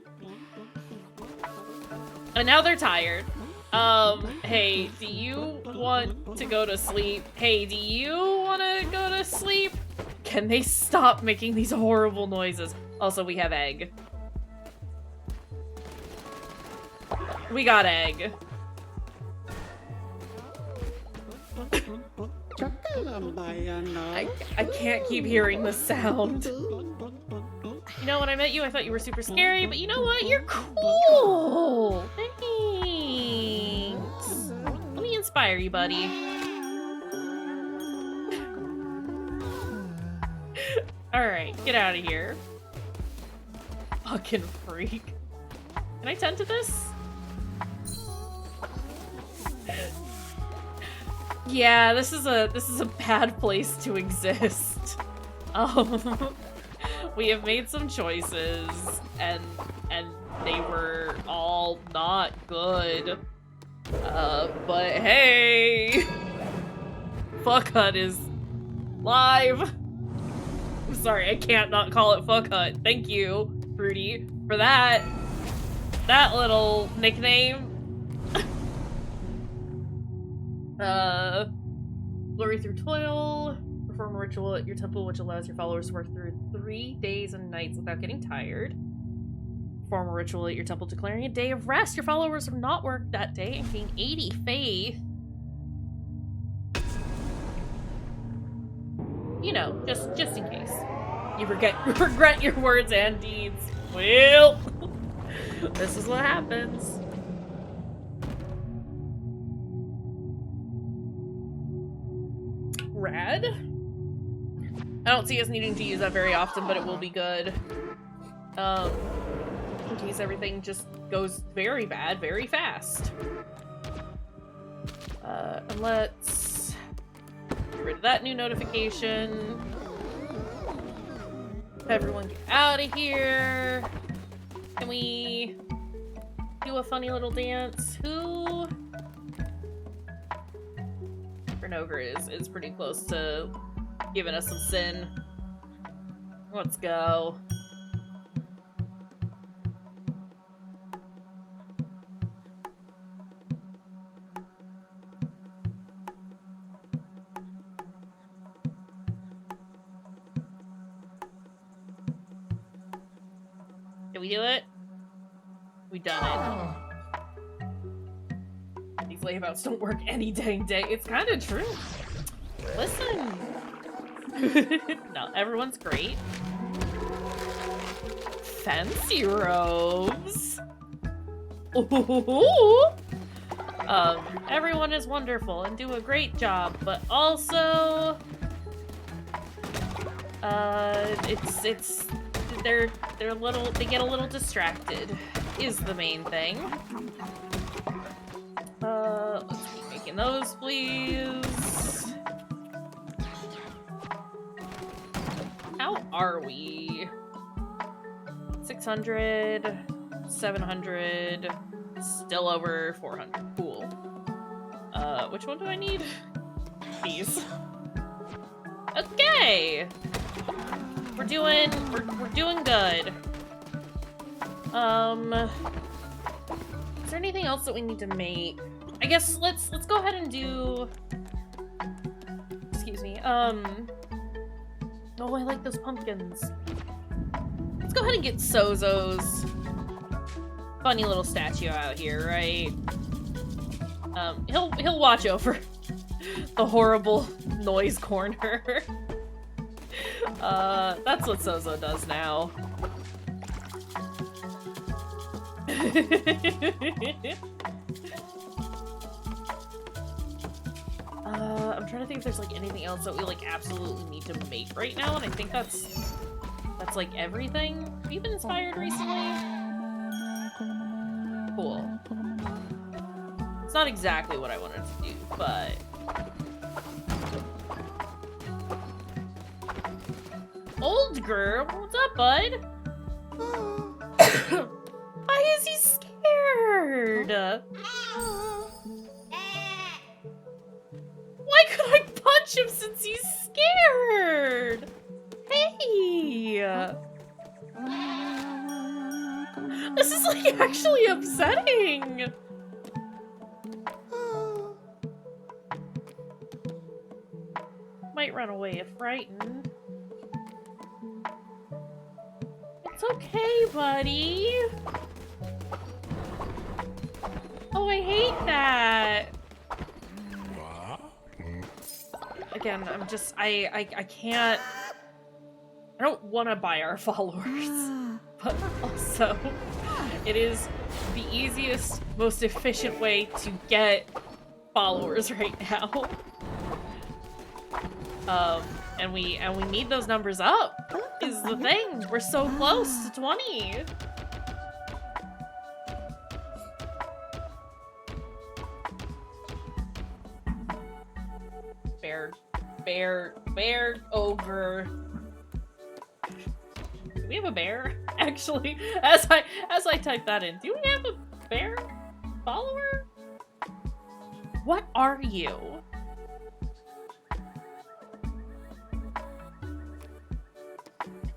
And now they're tired. Hey, do you want to go to sleep? Hey, do you want to go to sleep? Can they stop making these horrible noises? Also, we have egg. We got egg. I can't keep hearing the sound. You know, when I met you, I thought you were super scary, but you know what? You're cool! Thanks! Let me inspire you, buddy. Alright, get out of here. Fucking freak. Can I tend to this? Yeah, this is a bad place to exist. We have made some choices, and they were all not good. But hey, Fuck Hut is live. I'm sorry, I can't not call it Fuck Hut. Thank you, Fruity, for that little nickname. Glory through toil. Perform a ritual at your temple which allows your followers to work through 3 days and nights without getting tired. Perform a ritual at your temple declaring a day of rest. Your followers have not worked that day and gain 80 faith. You know, just in case. You regret your words and deeds. Well, this is what happens. Rad. I don't see us needing to use that very often, but it will be good. In case everything just goes very bad, very fast. And let's get rid of that new notification. Everyone get out of here. Can we do a funny little dance? Who? Ogre is pretty close to giving us some sin. Let's go. Did we do it? We done it. These layabouts don't work any dang day. It's kind of true. Listen. No, everyone's great. Fancy robes. Ooh. Everyone is wonderful and do a great job, but also, they get a little distracted, is the main thing. Let's keep making those, please. How are we? 600, 700, still over 400. Cool. Which one do I need? These. Okay. We're doing good. Is there anything else that we need to make? I guess let's go ahead and do. Excuse me. Oh, I like those pumpkins. Let's go ahead and get Sozo's funny little statue out here, right? He'll watch over the horrible noise corner. That's what Sozo does now. I'm trying to think if there's like anything else that we like absolutely need to make right now, and I think that's like everything. Have you been inspired recently? Cool. It's not exactly what I wanted to do, but Old girl, what's up, bud? Why is he scared? Why could I punch him since he's scared? Hey! This is like actually upsetting. Might run away if frightened. It's okay, buddy. Oh, I hate that. Again, I'm just, I can't, I don't want to buy our followers, but also it is the easiest, most efficient way to get followers right now. And we need those numbers up, is the thing. We're so close to 20. Bear ogre. Do we have a bear? Actually, as I type that in, do we have a bear follower? What are you?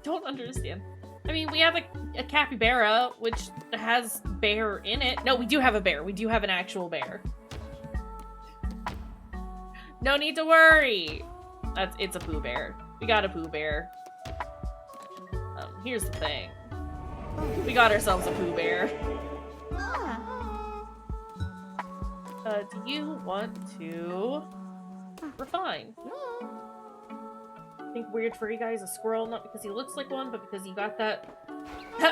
don't understand. I mean, we have a capybara, which has bear in it. No, we do have a bear. We do have an actual bear. No need to worry. It's a Pooh Bear. We got a Pooh Bear. Here's the thing. We got ourselves a Pooh Bear. Do you want to refine? I think weird furry guy is a squirrel, not because he looks like one, but because he got that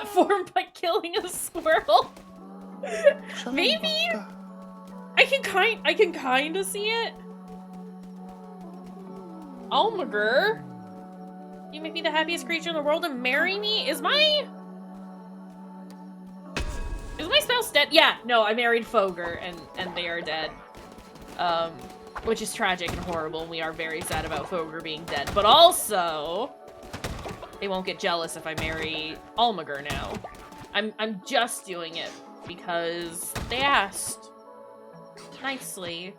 form by killing a squirrel. Maybe I can kind of see it. Almager, you make me the happiest creature in the world and marry me? Is my spouse dead? Yeah, no, I married Fogger and they are dead. Which is tragic and horrible, and we are very sad about Fogger being dead. But also, they won't get jealous if I marry Almager now. I'm just doing it because they asked nicely.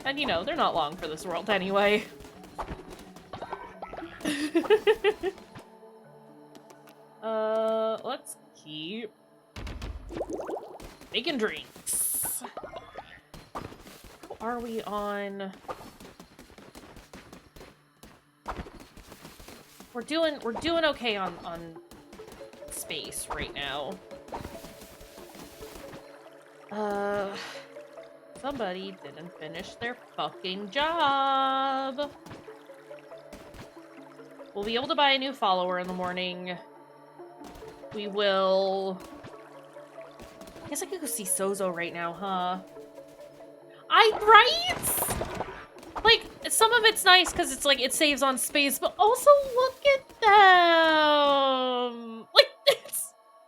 And you know, they're not long for this world anyway. Let's keep making drinks. How are we on? We're doing okay on space right now. Somebody didn't finish their fucking job. We'll be able to buy a new follower in the morning. We will... I guess I could go see Sozo right now, huh? Right? Like, some of it's nice because it's like, it saves on space, but also look at them! Like,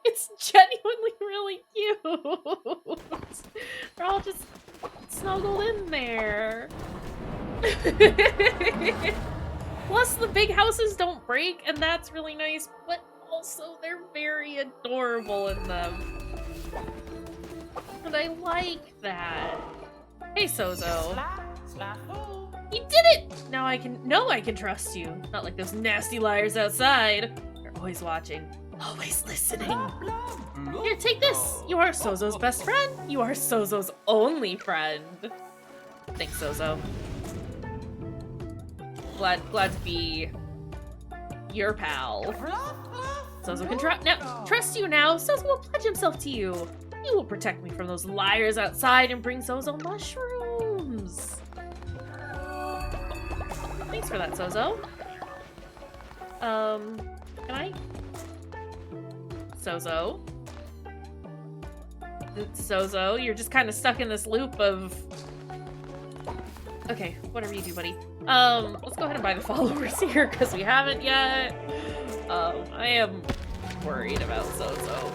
it's genuinely really cute! They're all just snuggled in there. Plus, the big houses don't break, and that's really nice, but also they're very adorable in them. And I like that. Hey, Sozo. You did it! Now I can trust you. Not like those nasty liars outside. They're always watching, always listening. Here, take this. You are Sozo's best friend. You are Sozo's only friend. Thanks, Sozo. Glad to be your pal. Sozo can trust you now. Sozo will pledge himself to you. You will protect me from those liars outside and bring Sozo mushrooms. Thanks for that, Sozo. Can I? Sozo? Sozo, you're just kind of stuck in this loop of... Okay, whatever you do, buddy. Let's go ahead and buy the followers here, because we haven't yet. I am worried about Sozo.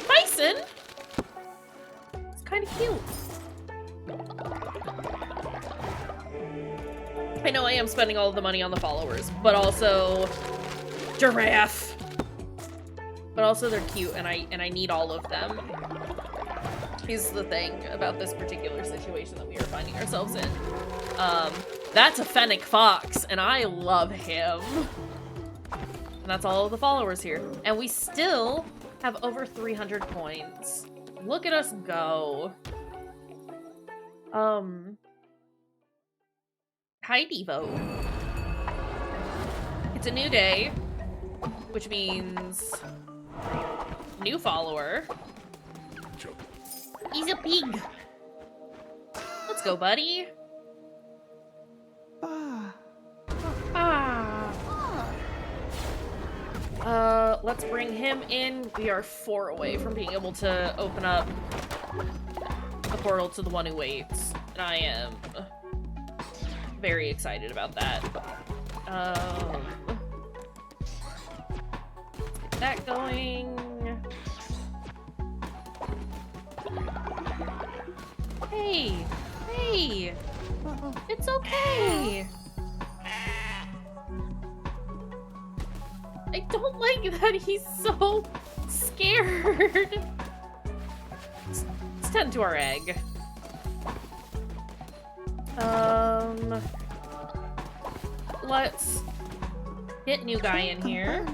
Bison! It's kind of cute. I know I am spending all of the money on the followers, but also... Giraffe! But also they're cute, and I need all of them. Is the thing about this particular situation that we are finding ourselves in. That's a fennec fox, and I love him. And that's all of the followers here. And we still have over 300 coins. Look at us go. Hi, Devo. It's a new day, which means new follower. He's a pig. Let's go, buddy. Let's bring him in. We are 4 away from being able to open up the portal to the one who waits. And I am very excited about that. Let's get that going. Hey! Hey! It's okay! I don't like that he's so scared. Let's tend to our egg. let's get new guy in here.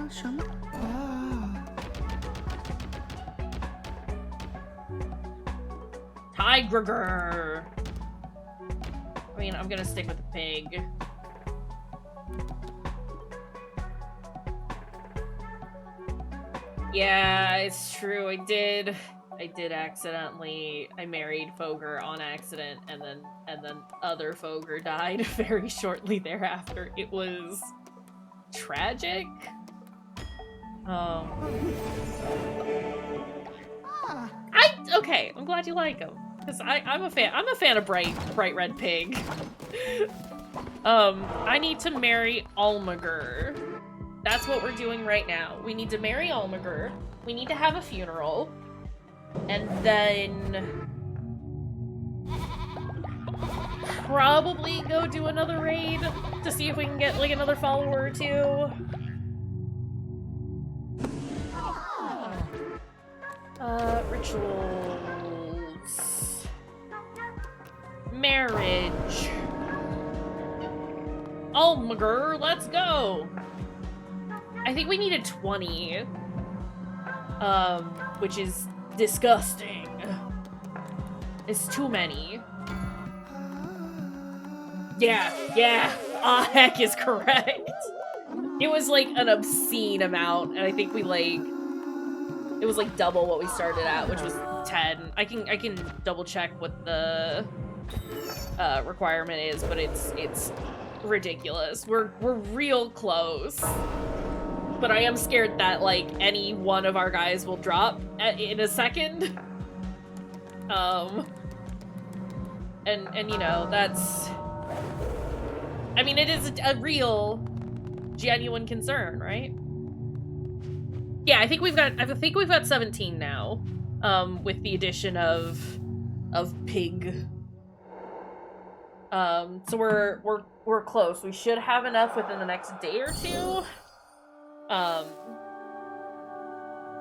Kayshurrr. I mean, I'm gonna stick with the pig. Yeah, it's true. I did accidentally. I married Fogger on accident, and then other Fogger died very shortly thereafter. It was tragic. Okay. I'm glad you like him, because I'm a fan. I'm a fan of bright red pig. I need to marry Almager. That's what we're doing right now. We need to marry Almager. We need to have a funeral. And then probably go do another raid to see if we can get like another follower or two. Rituals. Marriage. Almager, let's go! I think we needed 20. Which is disgusting. It's too many. Yeah. Heck is correct. It was like an obscene amount, and I think we like... It was like double what we started at, which was 10. I can double check what the requirement is, but it's ridiculous. We're real close. But I am scared that, like, any one of our guys will drop in a second. And you know, that's... I mean, it is a real, genuine concern, right? Yeah, I think we've got 17 now, with the addition of pig. So we're close. We should have enough within the next day or two.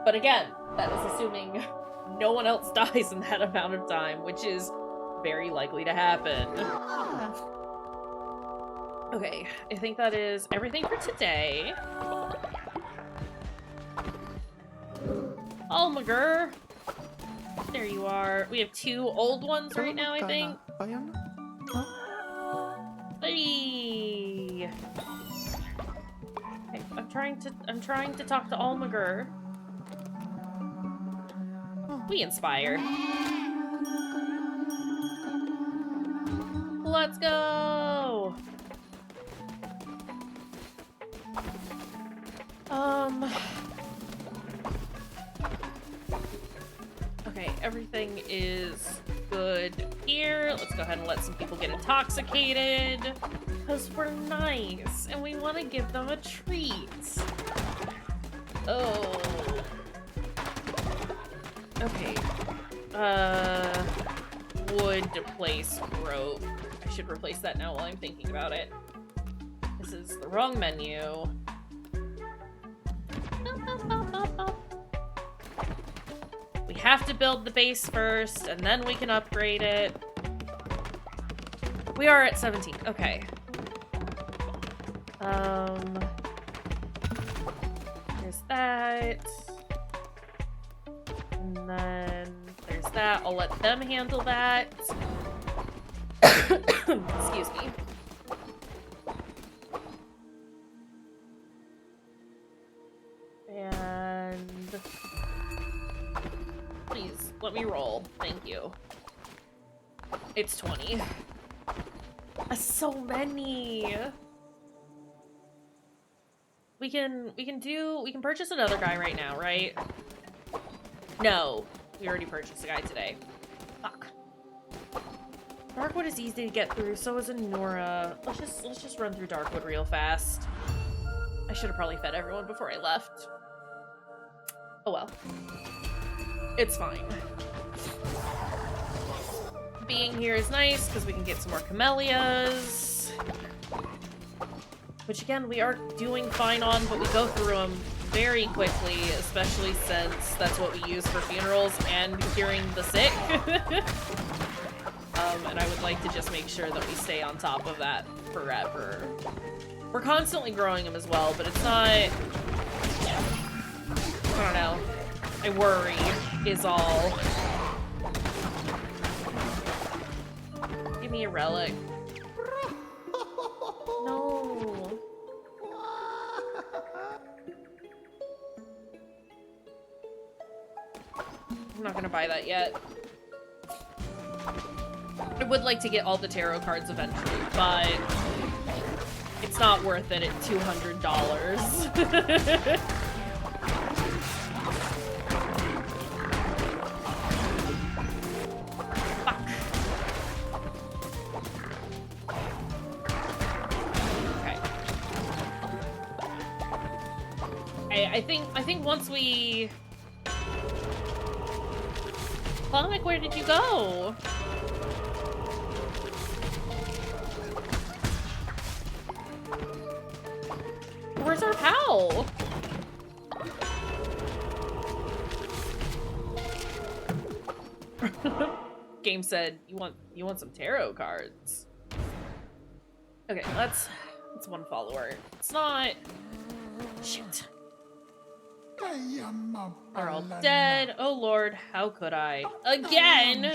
But again, that is assuming no one else dies in that amount of time, which is very likely to happen. Okay, I think that is everything for today. Almager! There you are. We have 2 old ones right now, I think. Hey! Okay, I'm trying to talk to Almager. We inspire. Let's go! Okay, everything is good here. Let's go ahead and let some people get intoxicated. Because we're nice, and we want to give them a treat. Oh. Okay. Wood to place rope. I should replace that now while I'm thinking about it. This is the wrong menu. We have to build the base first, and then we can upgrade it. We are at 17. Okay. There's that. And then there's that. I'll let them handle that. Excuse me. And please, let me roll. Thank you. It's 20. So many. We can purchase another guy right now, right? No. We already purchased a guy today. Fuck. Darkwood is easy to get through, so is Anora. Let's just run through Darkwood real fast. I should have probably fed everyone before I left. Oh well. It's fine. Being here is nice, because we can get some more camellias. Which again, we are doing fine on, but we go through them very quickly, especially since that's what we use for funerals and curing the sick. And I would like to just make sure that we stay on top of that forever. We're constantly growing them as well, but it's not... I don't know. I worry is all. Give me a relic. No. I'm not gonna buy that yet. I would like to get all the tarot cards eventually, but it's not worth it at $200. Fuck. Okay. I think once we... Comic, where did you go? Where's our pal? Game said, you want some tarot cards. Okay, that's one follower. It's not... Shit. They're all dead. Oh lord, how could I? Again!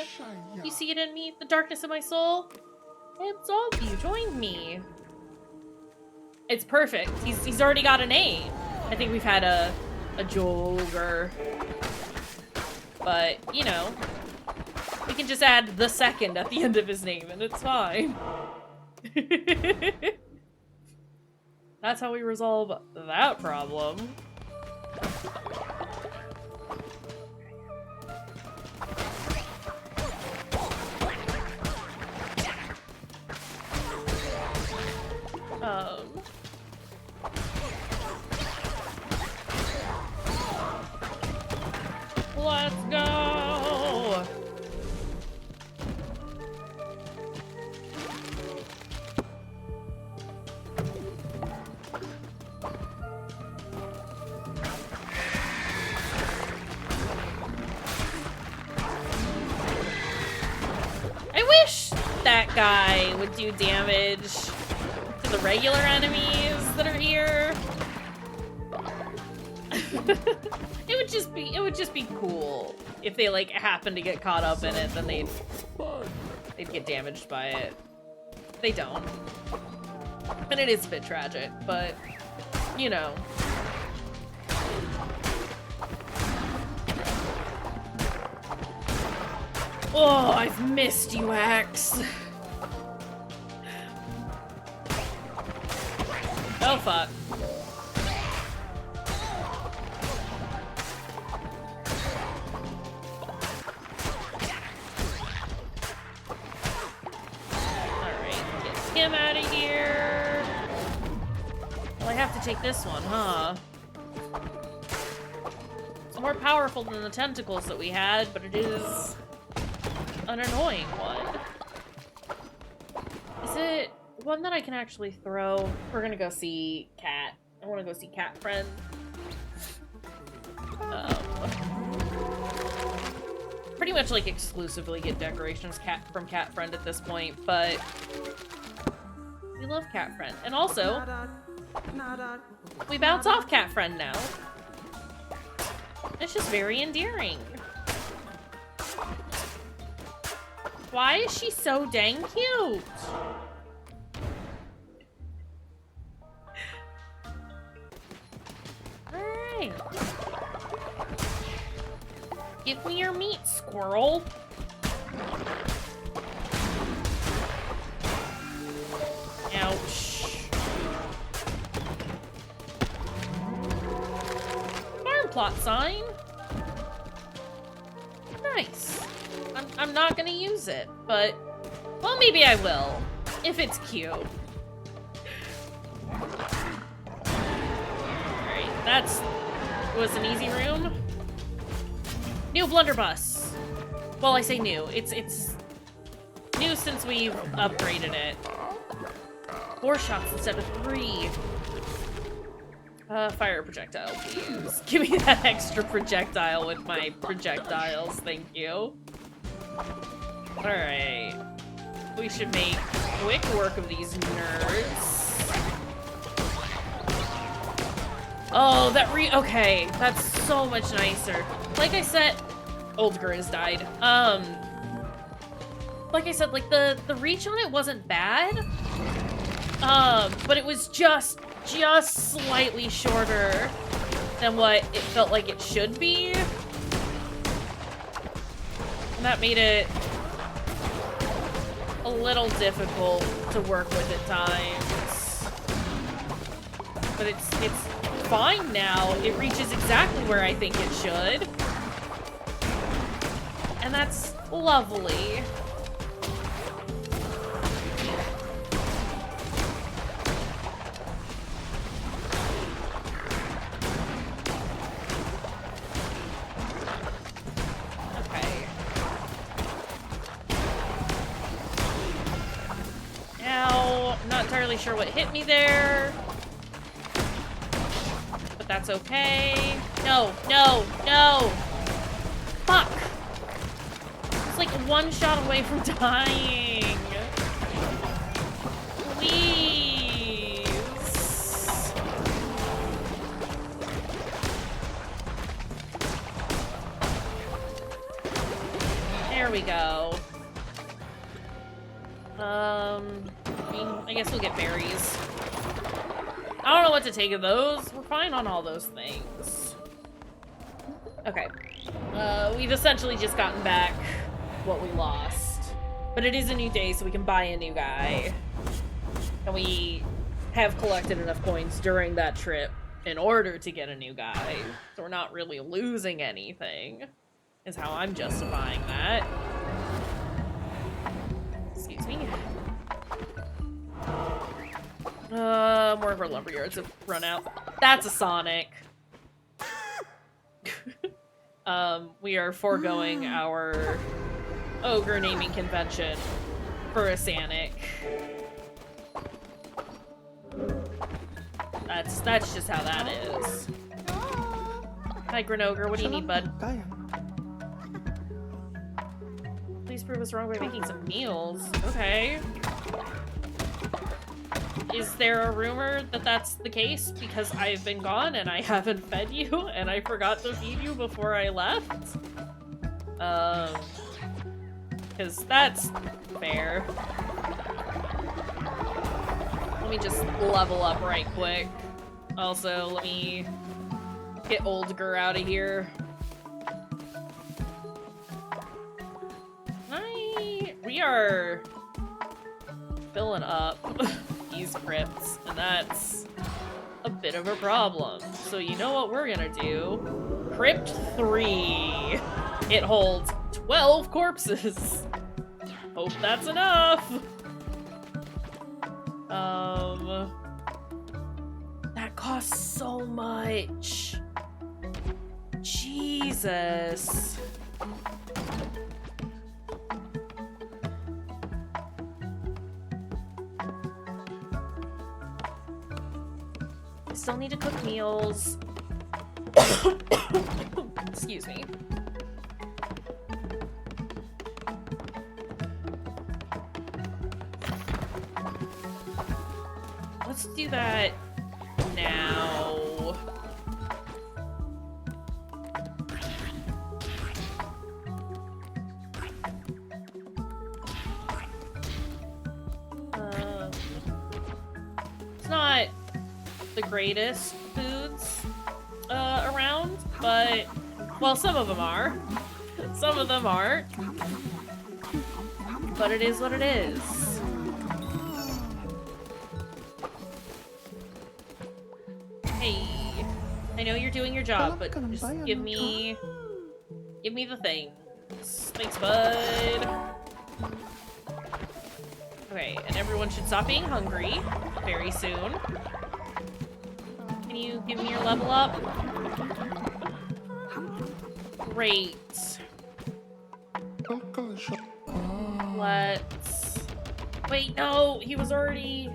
You see it in me? The darkness of my soul? I absolve you. Join me. It's perfect. He's already got a name. I think we've had a Jogger. But, you know, we can just add the second at the end of his name and it's fine. That's how we resolve that problem. Let's go! I wish that guy would do damage to the regular enemies that are here. It would just be cool if they like happen to get caught up in it, then they'd get damaged by it. They don't. And it is a bit tragic, but you know. Oh, I've missed you, Axe. Oh fuck. Him out of here. Well, I have to take this one, huh? It's more powerful than the tentacles that we had, but it is an annoying one. Is it one that I can actually throw? We're gonna go see Cat. I want to go see Cat Friend. Pretty much like exclusively get decorations from Cat Friend at this point, but we love Cat Friend. And also, we bounce off Cat Friend now. It's just very endearing. Why is she so dang cute? Alright. Give me your meat, squirrel. Ouch. Farm plot sign. Nice. I'm not gonna use it, but well, maybe I will if it's cute. All right, was an easy room. New blunderbuss. Well, I say new. It's new since we've upgraded it. 4 shots instead of 3. Fire projectile, please. Give me that extra projectile with my projectiles, thank you. Alright. We should make quick work of these nerds. Oh, okay, that's so much nicer. Like I said, Oldgar has died. Like I said, like the reach on it wasn't bad. But it was just slightly shorter than what it felt like it should be. And that made it a little difficult to work with at times. But it's fine now. It reaches exactly where I think it should. And that's lovely. Entirely sure what hit me there, but that's okay. No. Fuck. It's like one shot away from dying. Please. There we go. I guess we'll get berries. I don't know what to take of those. We're fine on all those things. Okay. We've essentially just gotten back what we lost. But it is a new day, so we can buy a new guy. And we have collected enough coins during that trip in order to get a new guy. So we're not really losing anything, is how I'm justifying that. Excuse me. More of our lumberyards have run out. That's a Sonic. We are foregoing our ogre naming convention for a Sonic. That's just how that is. Hi, Grenogre. What do you need, bud? Please prove us wrong by making some meals. Okay. Is there a rumor that that's the case because I've been gone and I haven't fed you and I forgot to feed you before I left? Because that's fair. Let me just level up right quick. Also, let me get Oldgar out of here. We are filling up these crypts, and that's a bit of a problem. So you know what we're gonna do? Crypt 3. It holds 12 corpses. Hope that's enough. That costs so much. Jesus. Still need to cook meals. Excuse me. Let's do that now. It's not the greatest foods around, but, well, some of them are. Some of them aren't. But it is what it is. Hey, I know you're doing your job, but just give me the things. Thanks, bud. Okay, and everyone should stop being hungry very soon. Can you give me your level up? Great. Let's... Wait, no! He was already...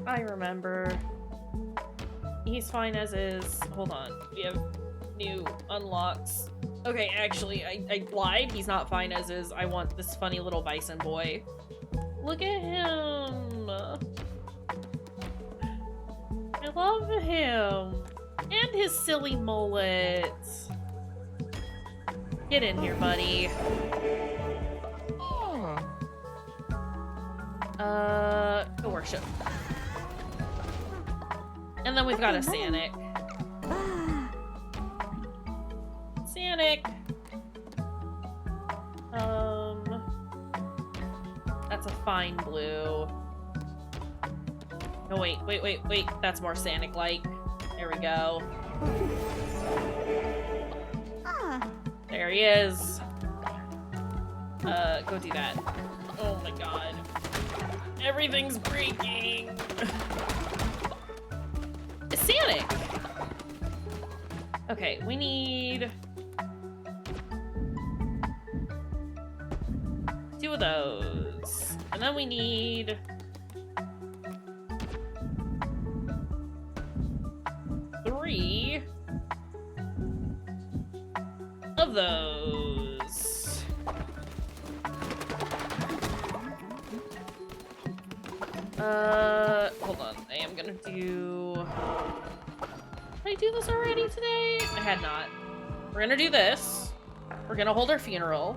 I remember. He's fine as is. Hold on. We have new unlocks. Okay, actually, I lied. He's not fine as is. I want this funny little bison boy. Look at him! love him. And his silly mullet. Get in here, buddy. Go worship. And then we've got a Sanic. Sanic. That's a fine blue. No, wait. That's more Sanic-like. There we go. There he is. Go do that. Oh my god. Everything's breaking. It's Sanic. Okay, we need 2 of those. And then we need 3 of those. Hold on. I am gonna do... Did I do this already today? I had not. We're gonna do this. We're gonna hold our funeral.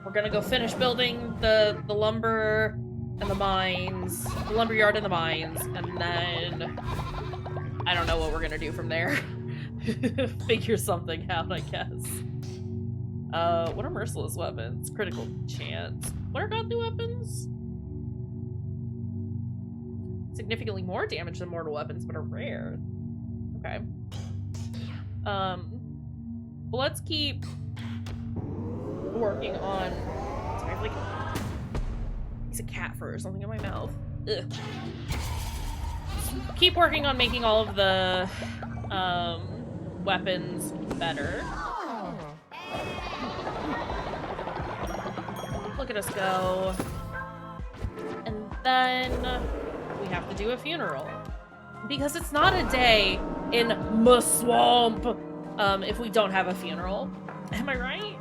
We're gonna go finish building the lumber and the mines. The lumberyard and the mines. And then... I don't know what we're gonna do from there. Figure something out, I guess. What are merciless weapons? Critical chance. What are godly weapons? Significantly more damage than mortal weapons, but are rare. Okay. Well, let's keep working on... Sorry, I have like a cat fur or something in my mouth. Ugh. Keep working on making all of the weapons better. Look at us go. And then we have to do a funeral. Because it's not a day in the swamp if we don't have a funeral. Am I right?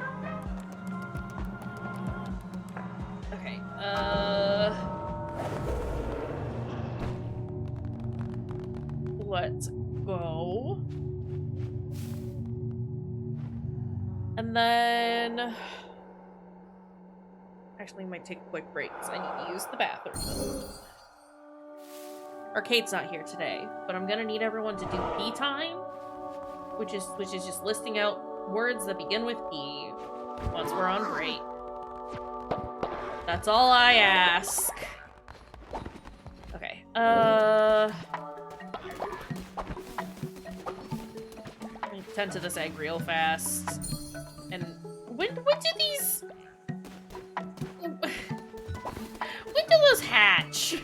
Okay, let's go. And then... Actually, we might take a quick break because I need to use the bathroom. Arcade's not here today, but I'm gonna need everyone to do P time, which is just listing out words that begin with P once we're on break. That's all I ask. Okay. Let me tend to this egg real fast. And when do these? When do those hatch?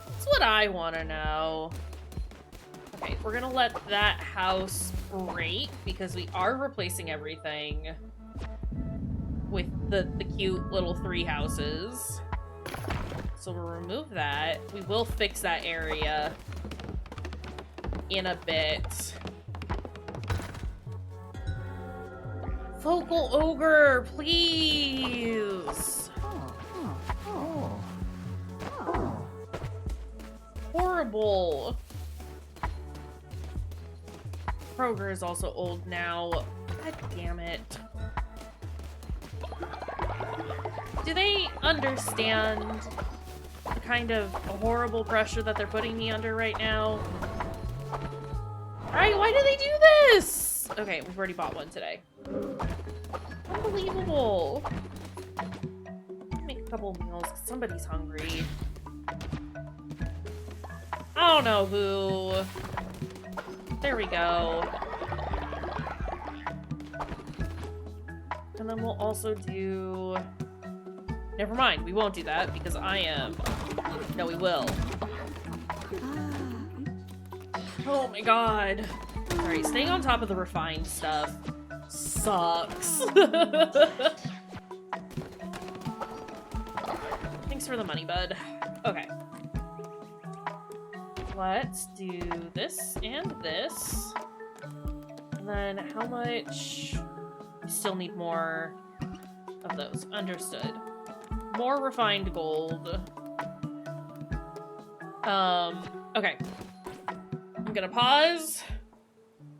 That's what I want to know. Okay, we're gonna let that house break because we are replacing everything with the cute little 3 houses. So we'll remove that. We will fix that area in a bit. Vocal ogre, please. Horrible. Kroger is also old now. God damn it. Do they understand the kind of horrible pressure that they're putting me under right now? Alright, why do they do this? Okay, we've already bought one today. Unbelievable. Make a couple meals because somebody's hungry. I don't know who. There we go. And then we'll also do... Never mind, we won't do that because I am... No, we will. Oh my god. Sorry, staying on top of the refined stuff sucks. Thanks for the money, bud. Okay. Let's do this and this. And then how much... We still need more of those. Understood. More refined gold. Okay. I'm gonna pause.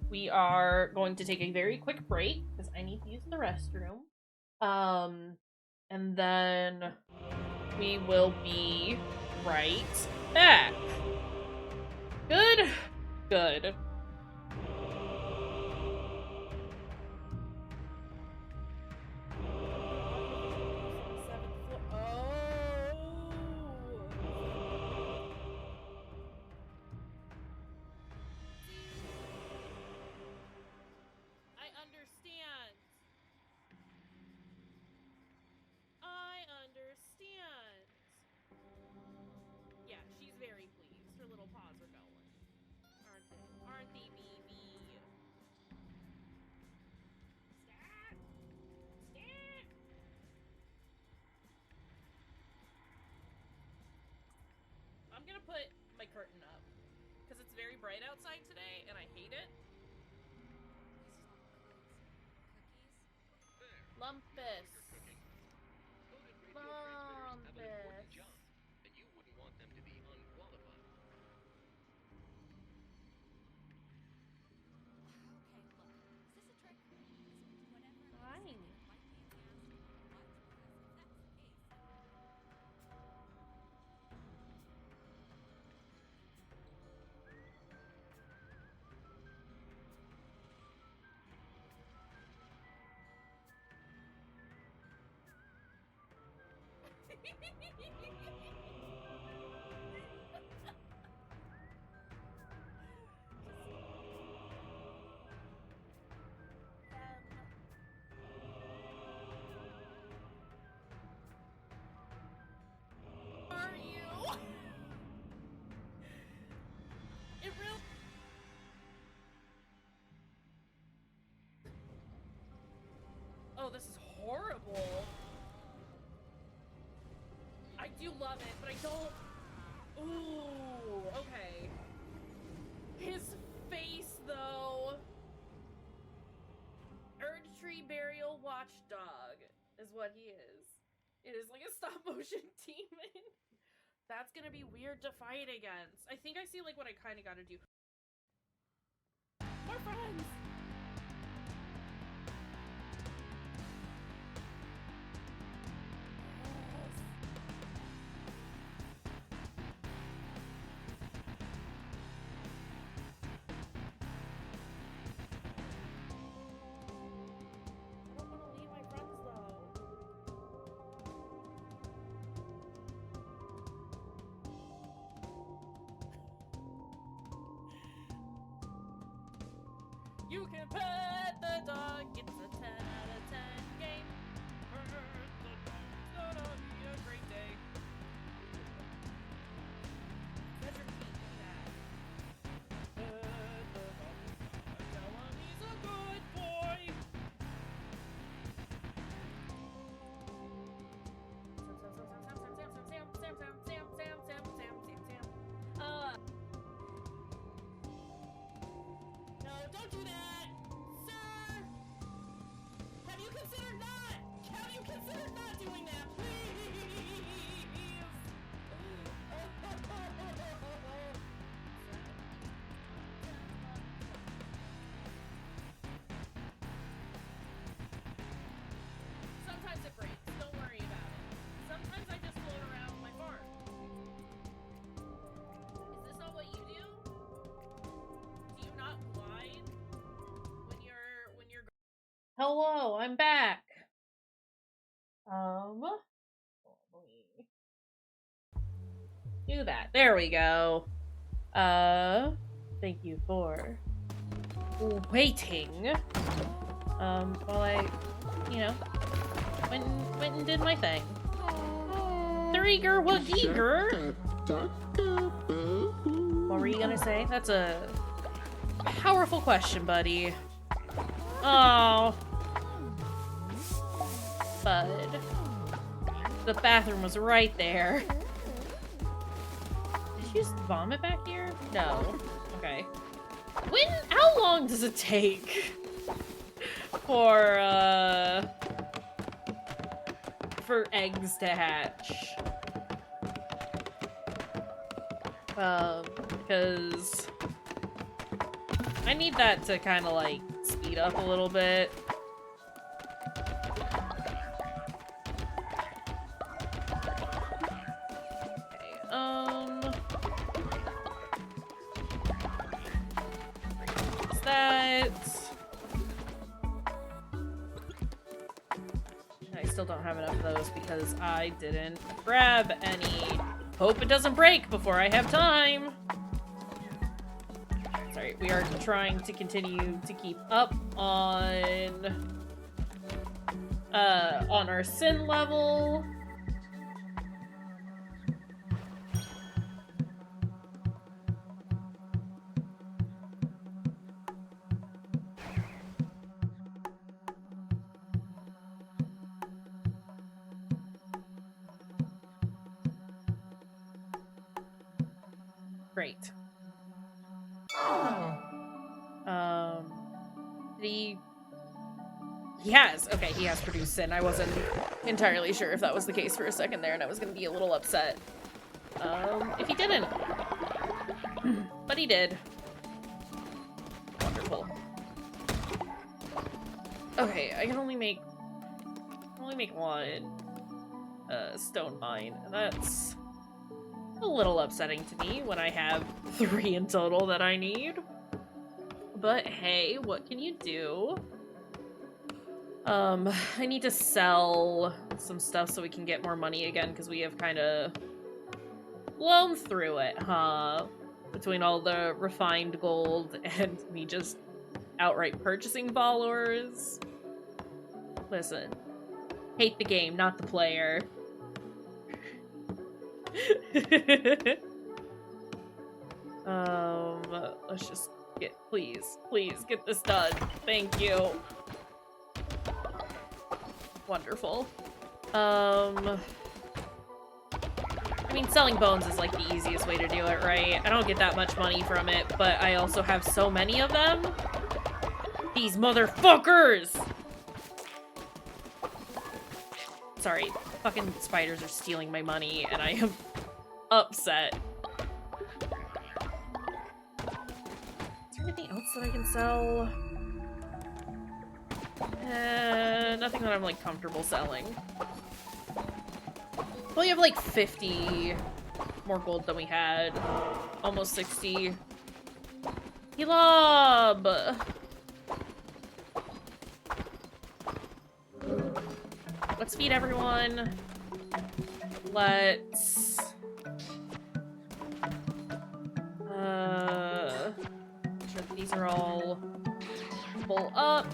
We are going to take a very quick break because I need to use the restroom. And then we will be right back. Good? Good. I understand. I understand. Yeah, she's very pleased. Her little paws are going. Aren't they? Aren't they, baby? Stop! Stop! I'm gonna put my curtain up. Because it's very bright outside today, and I hate it. Lumpus. Lumpus. Fine. Are you? It really. Oh, this is horrible. I do love it, but I don't. Ooh, okay. His face, though. Urge Tree Burial Watchdog is what he is. It is like a stop motion demon. That's gonna be weird to fight against. I think I see like what I kind of gotta do. More friends! I don't want to leave my friends though. You can pet the dog, it's a 10 out of 10 game. Pet the dog, it's gonna be a great day. That's your feet, look at that. Pet the dog, tell him he's a good boy. No, don't do that! Sir! Have you considered not? Have you considered not doing that, please? Sometimes it breaks, don't worry about it. Sometimes I just float around my farm. Is this not what you do? Do you not glide when you're Hello, I'm back. Let me do that. There we go. Thank you for waiting. While I, you know, went and did my thing. Threeger Wageeger? What were you gonna say? That's a powerful question, buddy. Oh. Bud. The bathroom was right there. Did you just vomit back here? No. Okay. How long does it take for eggs to hatch? Because I need that to kind of like speed up a little bit. What's that? I still don't have enough of those because I didn't grab any. Hope it doesn't break before I have time. Sorry, we are trying to continue to keep up on our sin level. Great. He has. Okay, he has produced sin. I wasn't entirely sure if that was the case for a second there, and I was gonna be a little upset. If he didn't. But he did. Wonderful. Okay, I can only make one stone mine, and that's a little upsetting to me when I have 3 in total that I need. But hey, what can you do? I need to sell some stuff so we can get more money again, because we have kind of blown through it, huh? Between all the refined gold and me just outright purchasing followers. Listen, hate the game, not the player. Let's just please get this done. Thank you. Wonderful. I mean, selling bones is like the easiest way to do it, right? I don't get that much money from it, but I also have so many of them. These motherfuckers! Sorry, fucking spiders are stealing my money, and I am upset. Is there anything else that I can sell? Nothing that I'm, like, comfortable selling. We have, like, 50 more gold than we had. Almost 60. Elob! Let's feed everyone. Let's... make sure that these are all full up.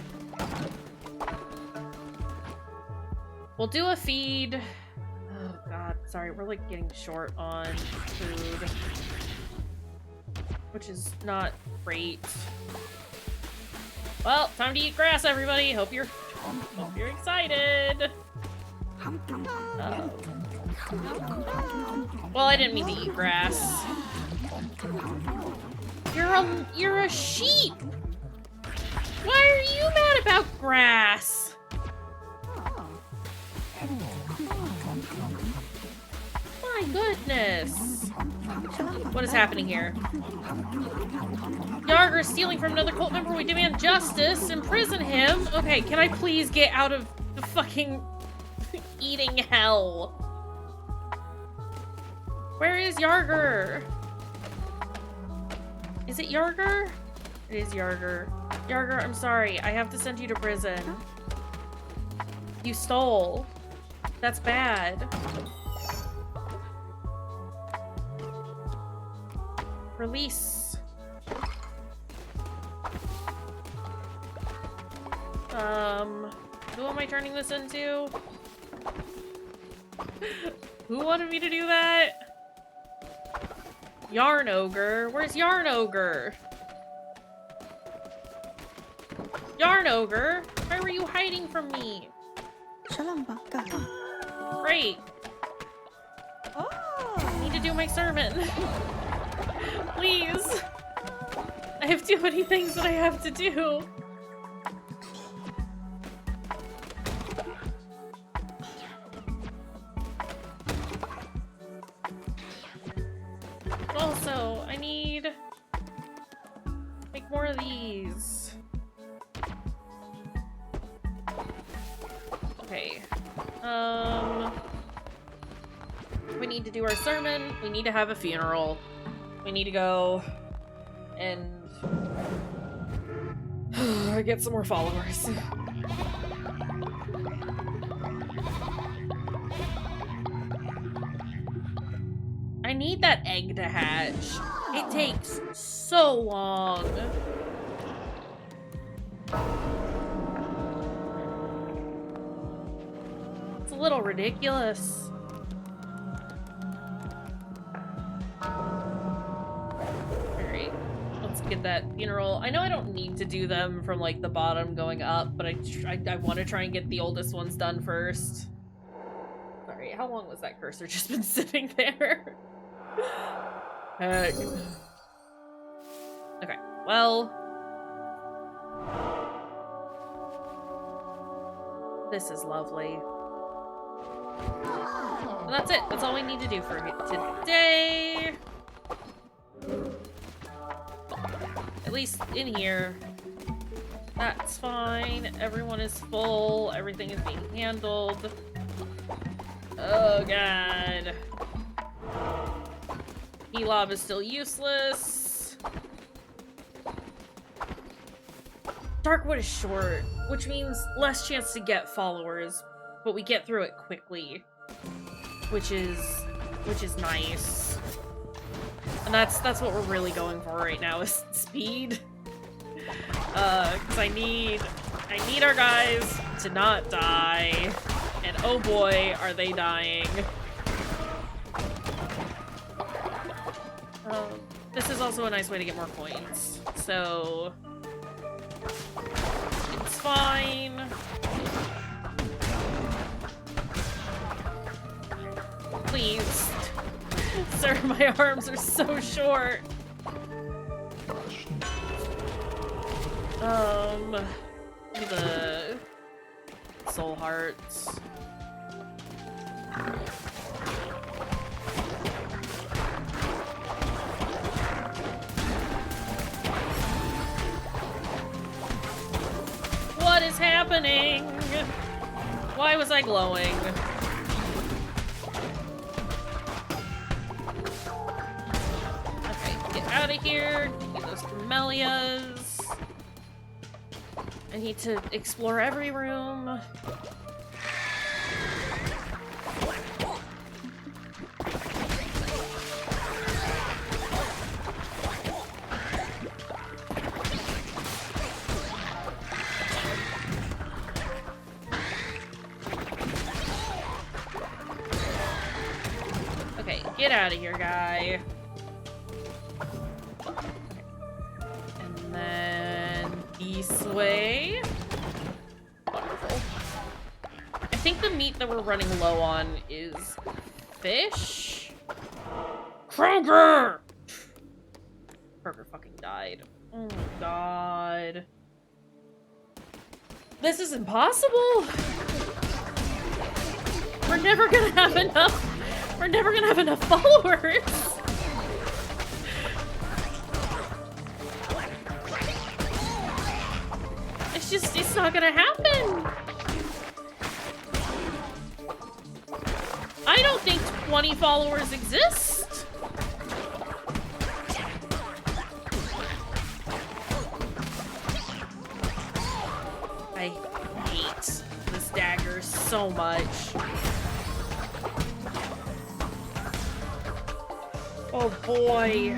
We'll do a feed. Oh god, sorry, we're like getting short on food, which is not great. Well, time to eat grass, everybody. Hope you're excited. Well, I didn't mean to eat grass. You're a sheep. Why are you mad about grass? My goodness. What is happening here? Kayshurrr is stealing from another cult member. We demand justice. Imprison him. Okay, can I please get out of the fucking eating hell? Where is Kayshurrr? Is it Kayshurrr? It is Kayshurrr. Kayshurrr, I'm sorry. I have to send you to prison. You stole. That's bad. Release. Who am I turning this into? Who wanted me to do that? Yarn Ogre? Where's Yarn Ogre? Yarn Ogre? Why were you hiding from me? Great. I need to do my sermon. Please. I have too many things that I have to do. But also, Okay. We need to do our sermon. We need to have a funeral. We need to go and get some more followers. I need that egg to hatch. It takes so long. It's a little ridiculous. Alright, let's get that funeral. I know I don't need to do them from like the bottom going up, but I want to try and get the oldest ones done first. Sorry, how long was that cursor just been sitting there? Heck. Okay, well. This is lovely. And that's it. That's all we need to do for today. At least in here. That's fine. Everyone is full. Everything is being handled. Oh, God. E-Lob is still useless. Darkwood is short, which means less chance to get followers, but we get through it quickly, which is nice. And that's what we're really going for right now is speed. Because I need our guys to not die, and oh boy, are they dying. This is also a nice way to get more coins, so it's fine. Please. Sir, my arms are so short. The soul hearts. What is happening? Why was I glowing? Okay, get out of here. Get those camellias. I need to explore every room. Okay, get out of here, guy. And then this way. Wonderful. I think the meat that we're running low on is fish. Kroger! Kroger fucking died. Oh my god. This is impossible! We're never gonna have enough. We're never gonna have enough followers. It's not gonna happen. I don't think 20 followers exist. I hate this dagger so much. Oh boy.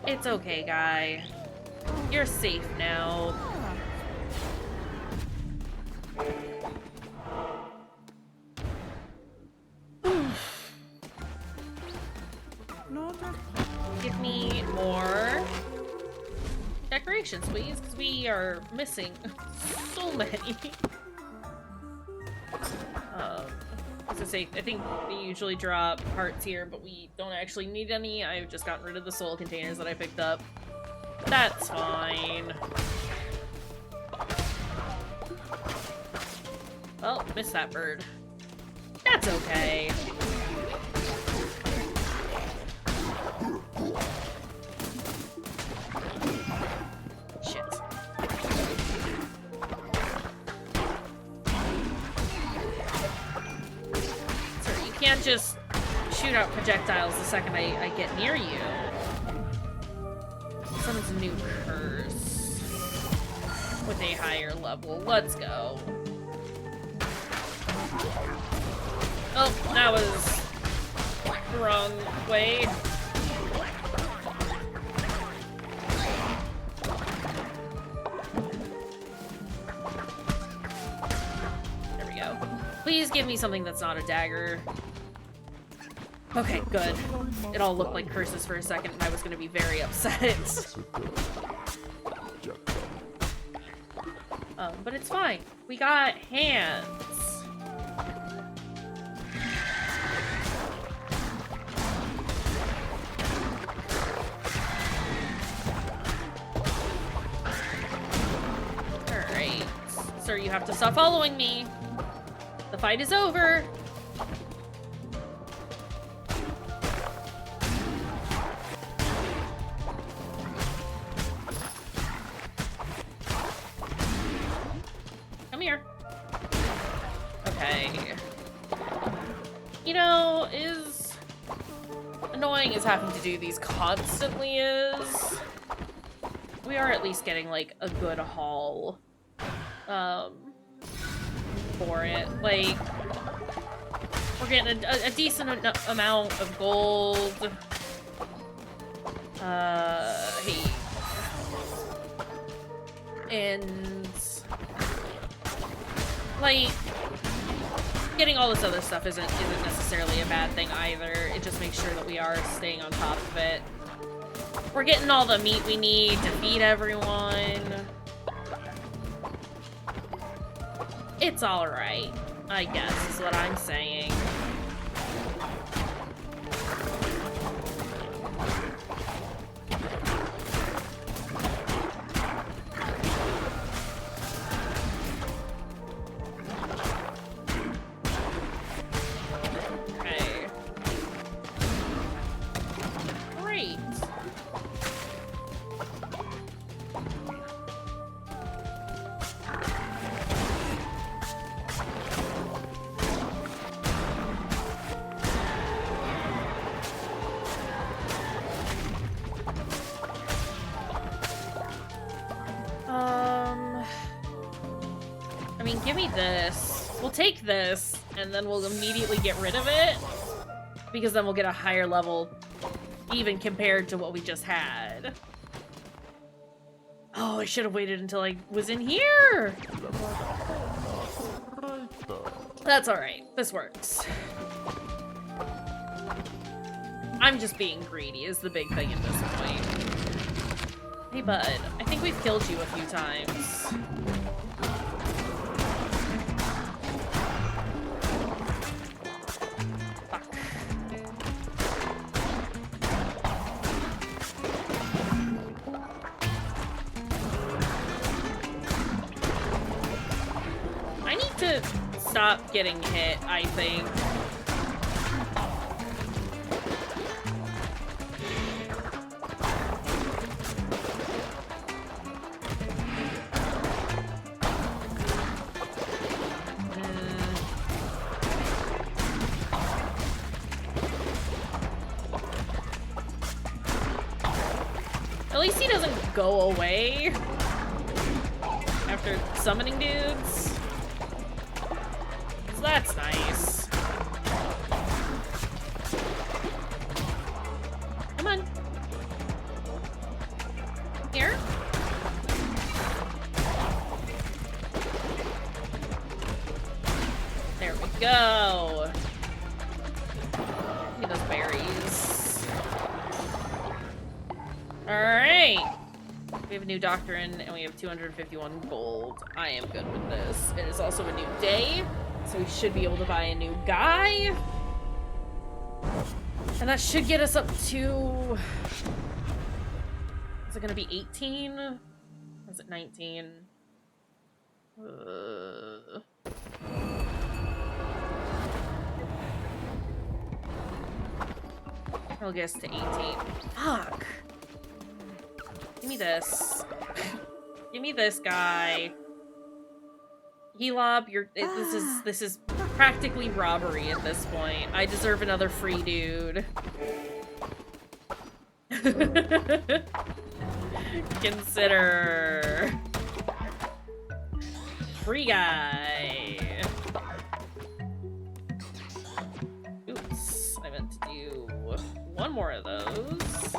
It's okay, guy. You're safe now. Give me more decorations, please, because we are missing so many. As I say, I think we usually drop hearts here, but we don't actually need any. I've just gotten rid of the soul containers that I picked up. That's fine. Well, missed that bird. That's okay. Shit. can't just shoot out projectiles the second I get near you. Summons a new curse with a higher level. Let's go. Oh, that was the wrong way. There we go. Please give me something that's not a dagger. Okay, good. It all looked like curses for a second, and I was gonna be very upset. But it's fine. We got hands. Alright. Sir, you have to stop following me. The fight is over. Come here. Okay. You know, as annoying as having to do these constantly is, we are at least getting, like, a good haul, for it. Like, we're getting a decent amount of gold. Hey. And, like, getting all this other stuff isn't necessarily a bad thing either. It just makes sure that we are staying on top of it. We're getting all the meat we need to feed everyone. It's alright, I guess, is what I'm saying. Okay. Great. I mean, give me this. We'll take this, and then we'll immediately get rid of it, because then we'll get a higher level, even compared to what we just had. Oh, I should have waited until I was in here! That's alright. This works. I'm just being greedy is the big thing at this point. Hey, bud. I think we've killed you a few times. Fuck. I need to stop getting hit, I think. At least he doesn't go away after summoning dudes. So that's nice. Come on. Here. There we go. Give me those berries. Alright. We have a new doctrine, and we have 251 gold. I am good with this. It is also a new day, so we should be able to buy a new guy. And that should get us up to... Is it gonna be 18? Or is it 19? I'll guess to 18. Fuck! Give me this. Give me this guy. Helob, you're this is practically robbery at this point. I deserve another free dude. Consider. Free guy. Oops, I meant to do one more of those.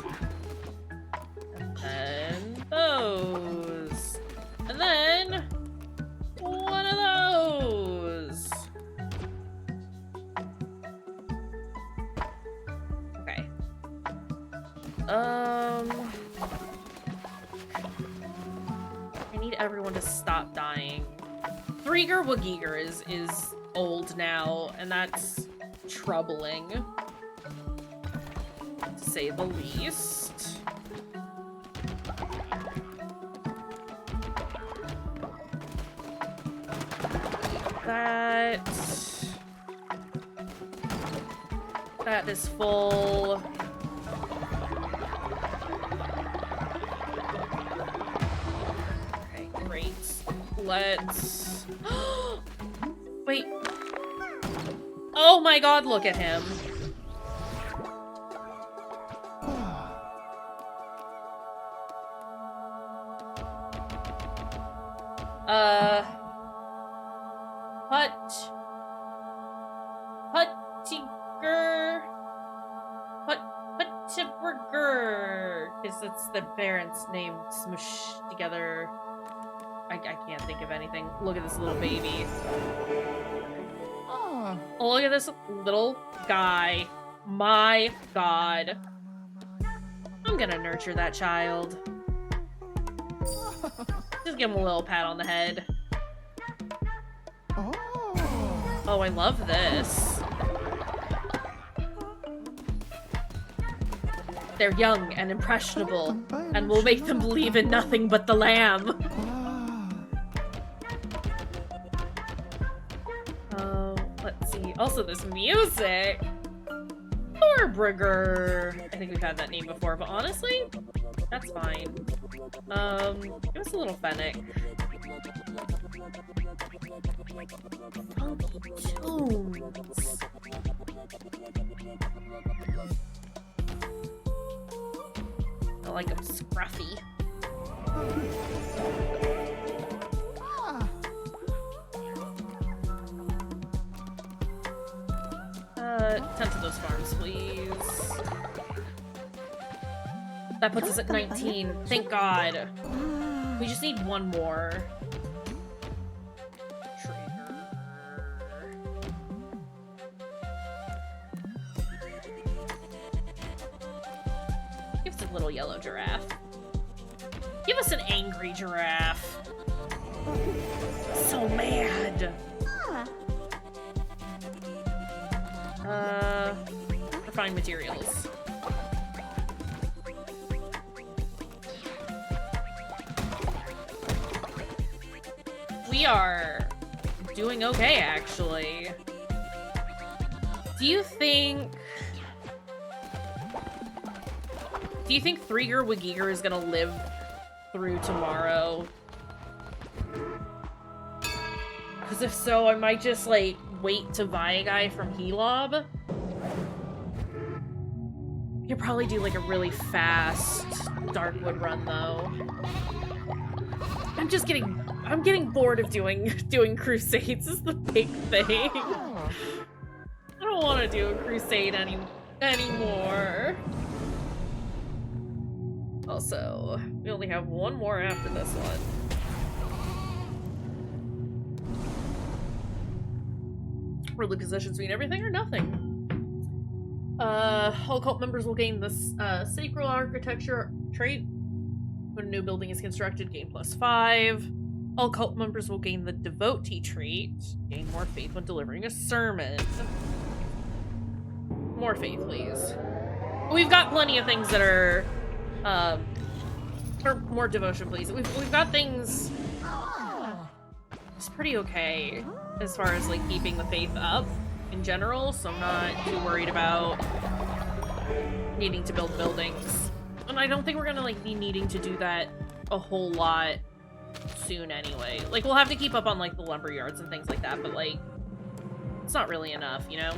And then those. And then one of those. Okay. I need everyone to stop dying. Threeger Wageeger is old now, and that's troubling, to say the least. That is full. Okay, great. Let's... Wait. Oh my god, look at him. Hutchiburger. Because that's the parents' name smushed together. I can't think of anything. Look at this little baby. Oh, look at this little guy. My god. I'm gonna nurture that child. Just give him a little pat on the head. Oh, I love this. They're young and impressionable, and we'll make them believe in nothing but the lamb. Let's see. Also, this music. Thorbrugger. I think we've had that name before, but honestly, that's fine. Give us a little fennec. Funky tunes. I like them scruffy. Tend to those farms, please. That puts us at 19. Thank God. We just need one more. Give us a little yellow giraffe. Give us an angry giraffe. So mad. Refined materials. We are doing okay, actually. Do you think Threeger Wageeger is gonna live through tomorrow? Because if so, I might just, like, wait to buy a guy from Helob. You could probably do, like, a really fast Darkwood run, though. I'm getting bored of doing crusades is the big thing. I don't want to do a crusade anymore. Also, we only have one more after this one. Worldly possessions mean everything or nothing. All cult members will gain this sacral architecture trait. When a new building is constructed, gain +5. All cult members will gain the devotee trait. Gain more faith when delivering a sermon. More faith, please. We've got plenty of things that are, or more devotion, please. We've got things. It's pretty okay as far as like keeping the faith up in general, so I'm not too worried about needing to build buildings. And I don't think we're gonna like be needing to do that a whole lot soon anyway. Like we'll have to keep up on like the lumber yards and things like that, but like It's not really enough, you know?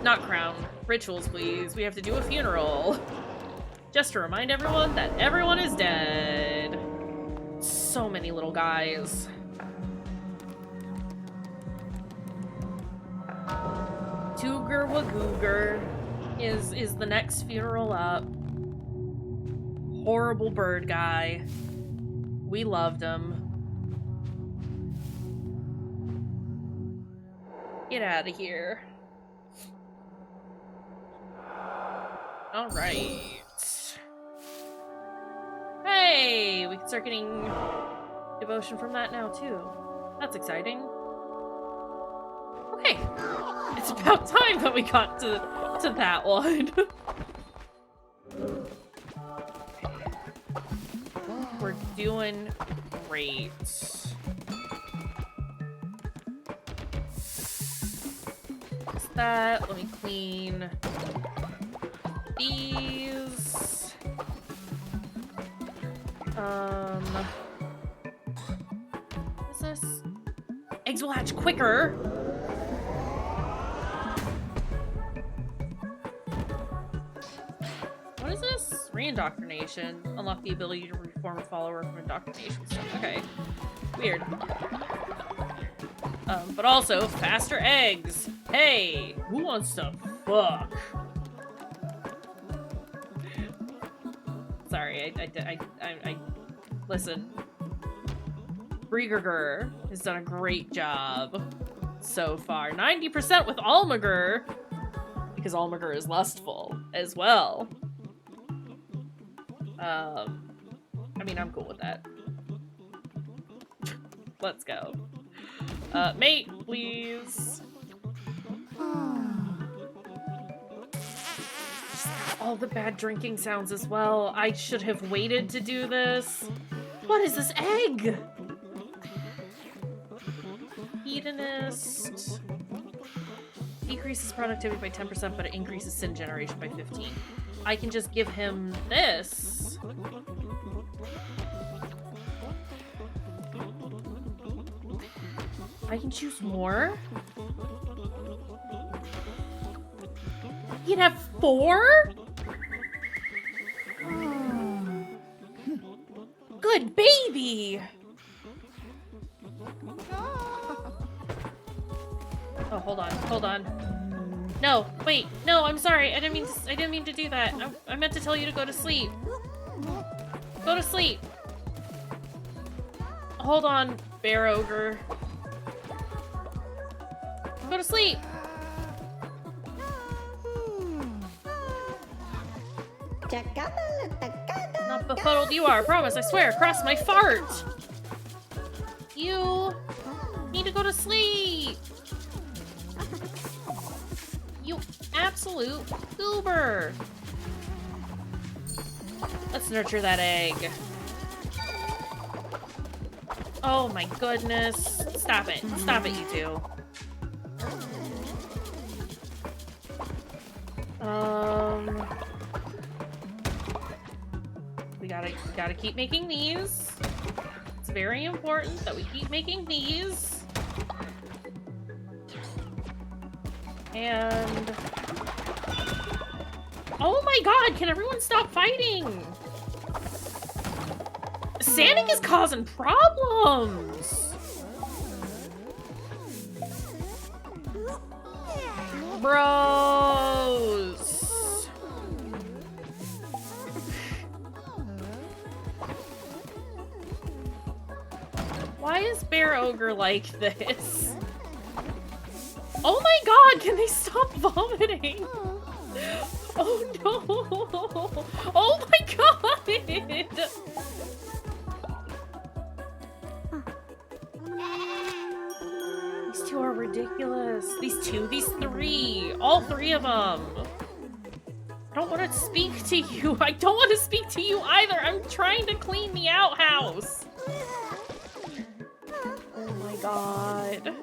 Not crown. Rituals, please. We have to do a funeral. Just to remind everyone that everyone is dead. So many little guys. Tooger Wagooger is the next funeral up. Horrible bird guy. We loved him. Get out of here. All right. Hey, we can start getting devotion from that now too. That's exciting. Okay, it's about time that we got to that one. We're doing great. What's that? Let me clean these. What is this? Eggs will hatch quicker. What is this? Reindoctrination. Unlock the ability to reform a follower from indoctrination. Okay. Weird. But also, faster eggs. Hey, who wants to fuck? Sorry, I listen. Kayshurrr has done a great job so far. 90% with Almager, because Almager is lustful as well. I mean, I'm cool with that. Let's go. Mate, please. All the bad drinking sounds as well. I should have waited to do this. What is this egg? Hedonist. Decreases productivity by 10%, but it increases sin generation by 15. I can just give him this. I can choose more? You can have 4? Good baby! Oh, hold on. No, wait, no, I'm sorry. I didn't mean to do that. I meant to tell you to go to sleep. Go to sleep. Hold on, bear ogre. Go to sleep. Not befuddled you are, promise, I swear, cross my fart. You need to go to sleep. You absolute goober. Let's nurture that egg. Oh my goodness. Stop it. Stop it, you two. We gotta keep making these. It's very important that we keep making these. And oh my god, can everyone stop fighting? Sanding is causing problems. Bros. Why is Bear Ogre like this? Oh my god, can they stop vomiting? Oh no! Oh my god! These two are ridiculous. These three. All three of them. I don't want to speak to you. I don't want to speak to you either. I'm trying to clean the outhouse. Oh my god.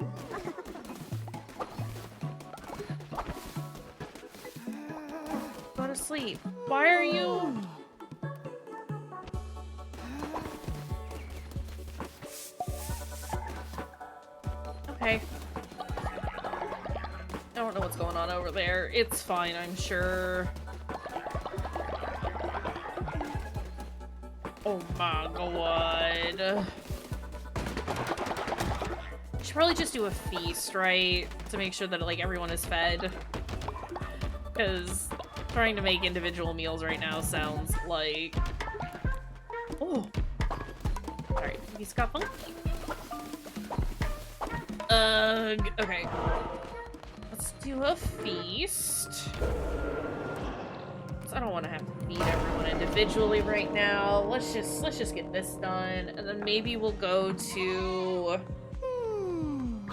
Go to sleep. Why are you... Okay. I don't know what's going on over there. It's fine, I'm sure. Oh my god. Should probably just do a feast, right? To make sure that, like, everyone is fed. Because trying to make individual meals right now sounds like... Oh! Alright, he's got funky. Okay. Let's do a feast. I don't want to have to feed everyone individually right now. Let's just get this done, and then maybe we'll go to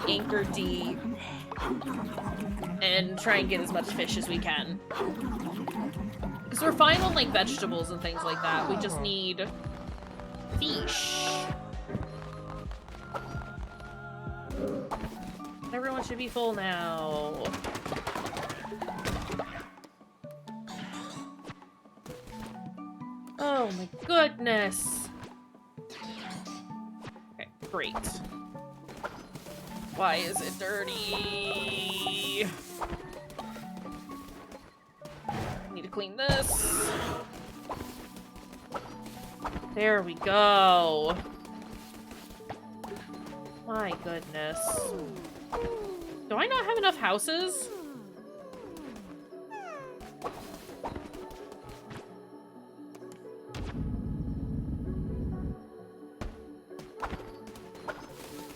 Anchor Deep and try and get as much fish as we can. Because we're fine on, like, vegetables and things like that. We just need fish. Everyone should be full now. Oh my goodness. Okay, great. Why is it dirty? I need to clean this. There we go. My goodness. Do I not have enough houses?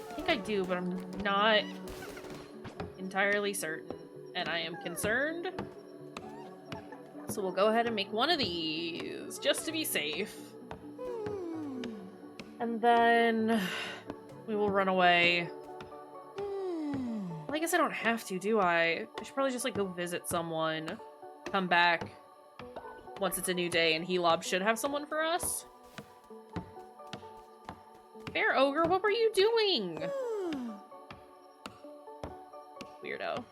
I think I do, but I'm not entirely certain. And I am concerned. So we'll go ahead and make one of these, just to be safe. And then we will run away. Well, I guess I don't have to, do I? I should probably just, like, go visit someone. Come back once it's a new day, and Helob should have someone for us. Bear Ogre, what were you doing? Weirdo.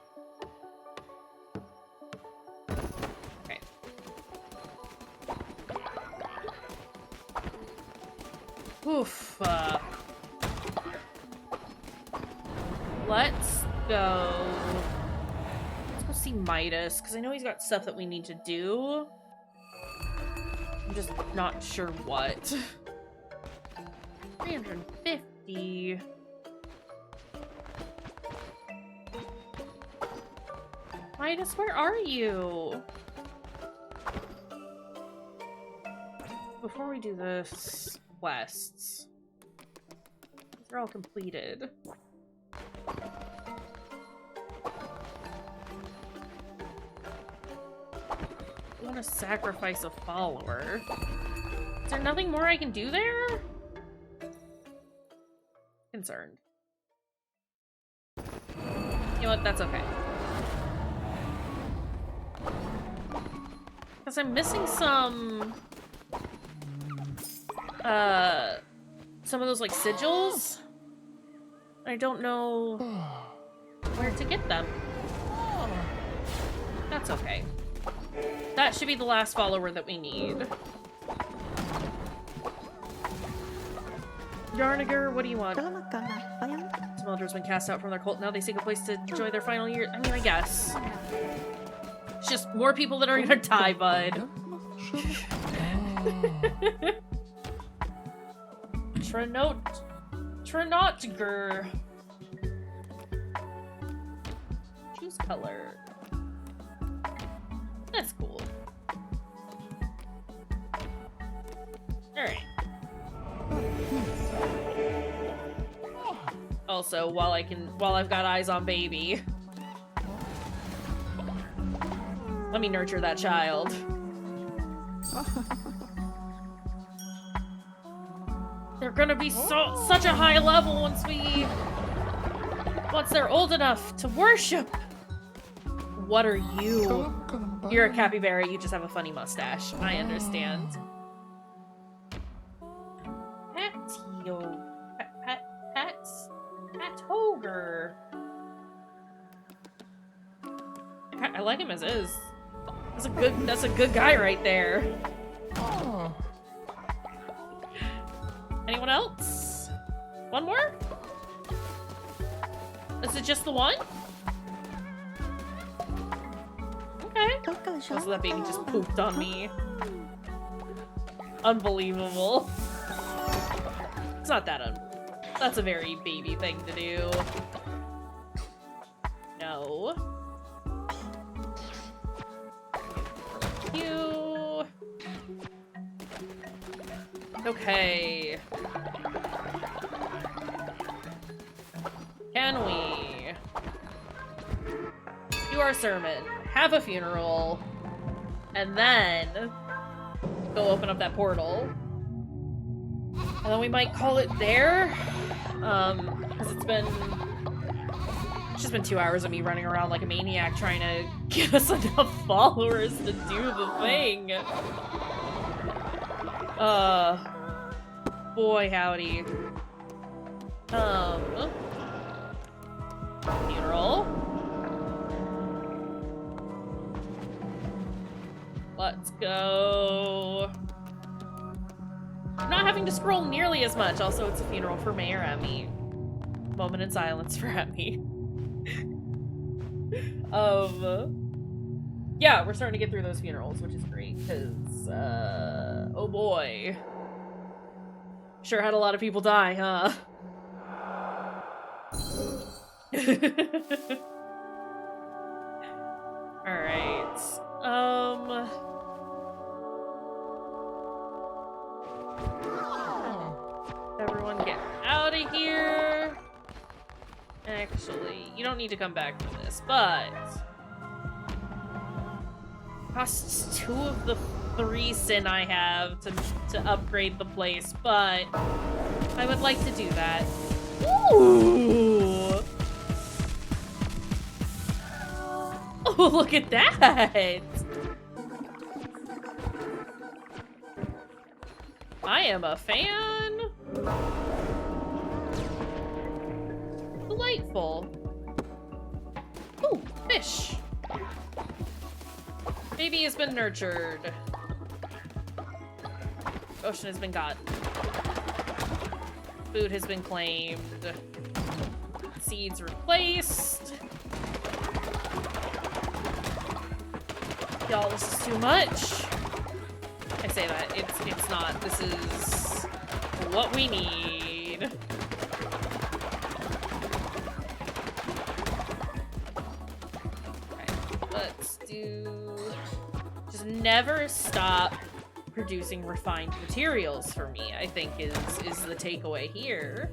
Okay. Oof. Let's go. Let's go see Midas, because I know he's got stuff that we need to do. I'm just not sure what. 350. Midas, where are you? Before we do this, quests. They're all completed. I want to sacrifice a follower. Is there nothing more I can do there? Concerned. You know what? That's okay. Because I'm missing some of those, like, sigils. I don't know where to get them. That's okay. That should be the last follower that we need. Yarniger, what do you want? Some elders been cast out from their cult. Now they seek a place to enjoy their final year. I mean, I guess. It's just more people that are gonna die, bud. Trinotger. Choose color. That's cool. Alright. Also, while I've got eyes on baby, let me nurture that child. They're gonna be such a high level once they're old enough to worship. What are you? You're a capybara, you just have a funny mustache. I understand. Patoger. I like him as is. That's a good guy right there. Anyone else? One more? Is it just the one? Also, that baby just pooped on me. Unbelievable. It's not that that's a very baby thing to do. No. You. Okay. Can we do our sermon, have a funeral, and then go open up that portal? And then we might call it there, because it's just been 2 hours of me running around like a maniac trying to get us enough followers to do the thing. Boy howdy. Funeral. Let's go. I'm not having to scroll nearly as much. Also, it's a funeral for Mayor Emmy. Moment in silence for Emmy. Yeah, we're starting to get through those funerals, which is great, because, oh boy. Sure had a lot of people die, huh? Alright. Everyone get out of here. Actually, you don't need to come back from this, but costs 2 of the 3 sin I have to upgrade the place, but I would like to do that. Ooh! Oh, look at that! I am a fan. Delightful. Ooh, fish. Baby has been nurtured. Ocean has been gotten. Food has been claimed. Seeds replaced. Y'all, this is too much. I say that. It's not. This is what we need. Okay, let's do... Just never stop producing refined materials for me, I think is the takeaway here.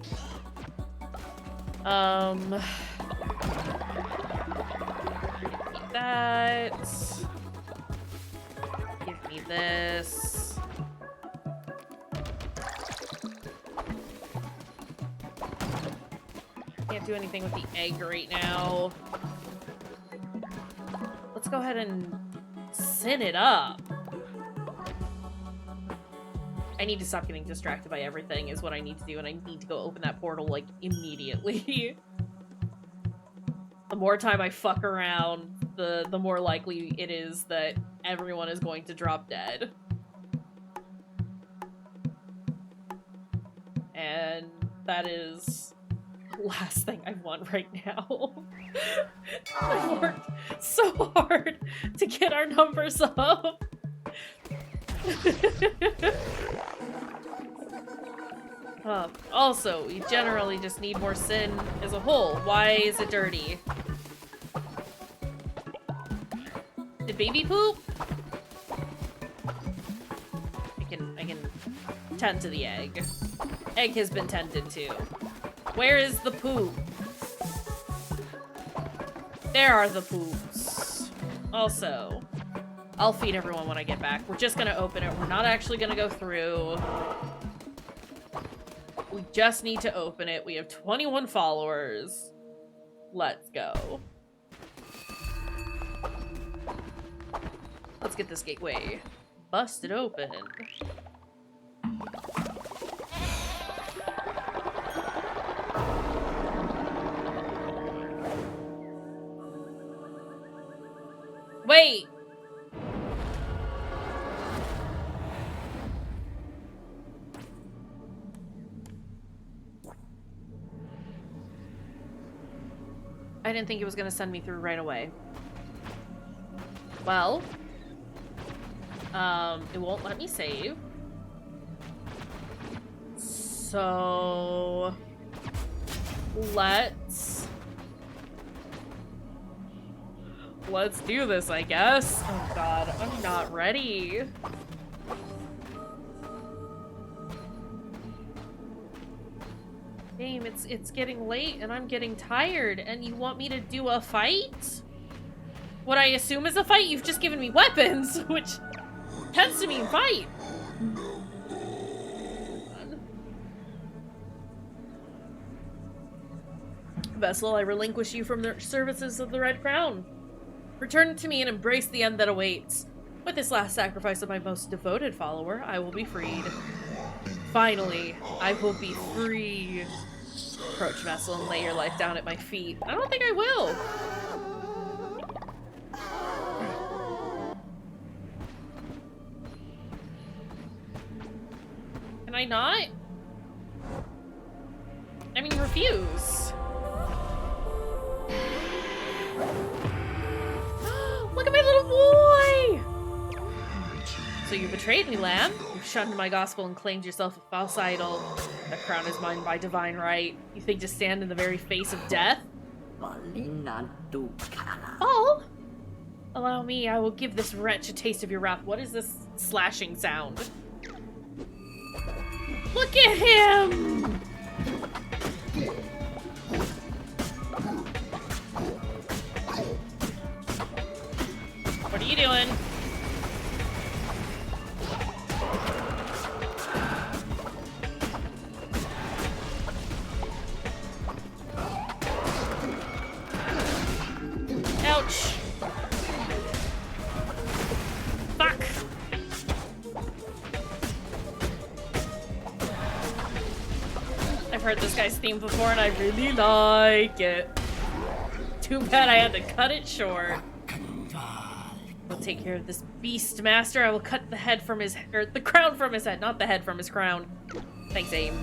That. Give me this. Can't do anything with the egg right now. Let's go ahead and sin it up. I need to stop getting distracted by everything is what I need to do, and I need to go open that portal, like, immediately. The more time I fuck around, the more likely it is that everyone is going to drop dead. And that is the last thing I want right now. I worked so hard to get our numbers up. Also, we generally just need more sin as a whole. Why is it dirty? Did baby poop? I can tend to the egg. Egg has been tended to. Where is the poop? There are the poops. Also, I'll feed everyone when I get back. We're just gonna open it. We're not actually gonna go through. We just need to open it. We have 21 followers. Let's go. Let's get this gateway busted open. Wait! I didn't think it was gonna send me through right away. Well, It won't let me save. So let's do this, I guess. Oh god, I'm not ready. Game, it's getting late and I'm getting tired, and you want me to do a fight? What I assume is a fight? You've just given me weapons, which tends to mean fight. Vessel, I relinquish you from the services of the Red Crown. Return to me and embrace the end that awaits. With this last sacrifice of my most devoted follower, I will be freed. Finally, I will be free. Approach, Vessel, and lay your life down at my feet. I don't think I will. Can I not? I mean, refuse. Look at my little boy! So you betrayed me, lamb. You've shunned my gospel and claimed yourself a false idol. The crown is mine by divine right. You think to stand in the very face of death? Oh! Allow me, I will give this wretch a taste of your wrath. What is this slashing sound? Look at him! What are you doing? Ouch. Fuck. I've heard this guy's theme before and I really like it. Too bad I had to cut it short. I'll take care of this beast, master. I will cut the head from his or the crown from his head, not the head from his crown. Thanks, Aim.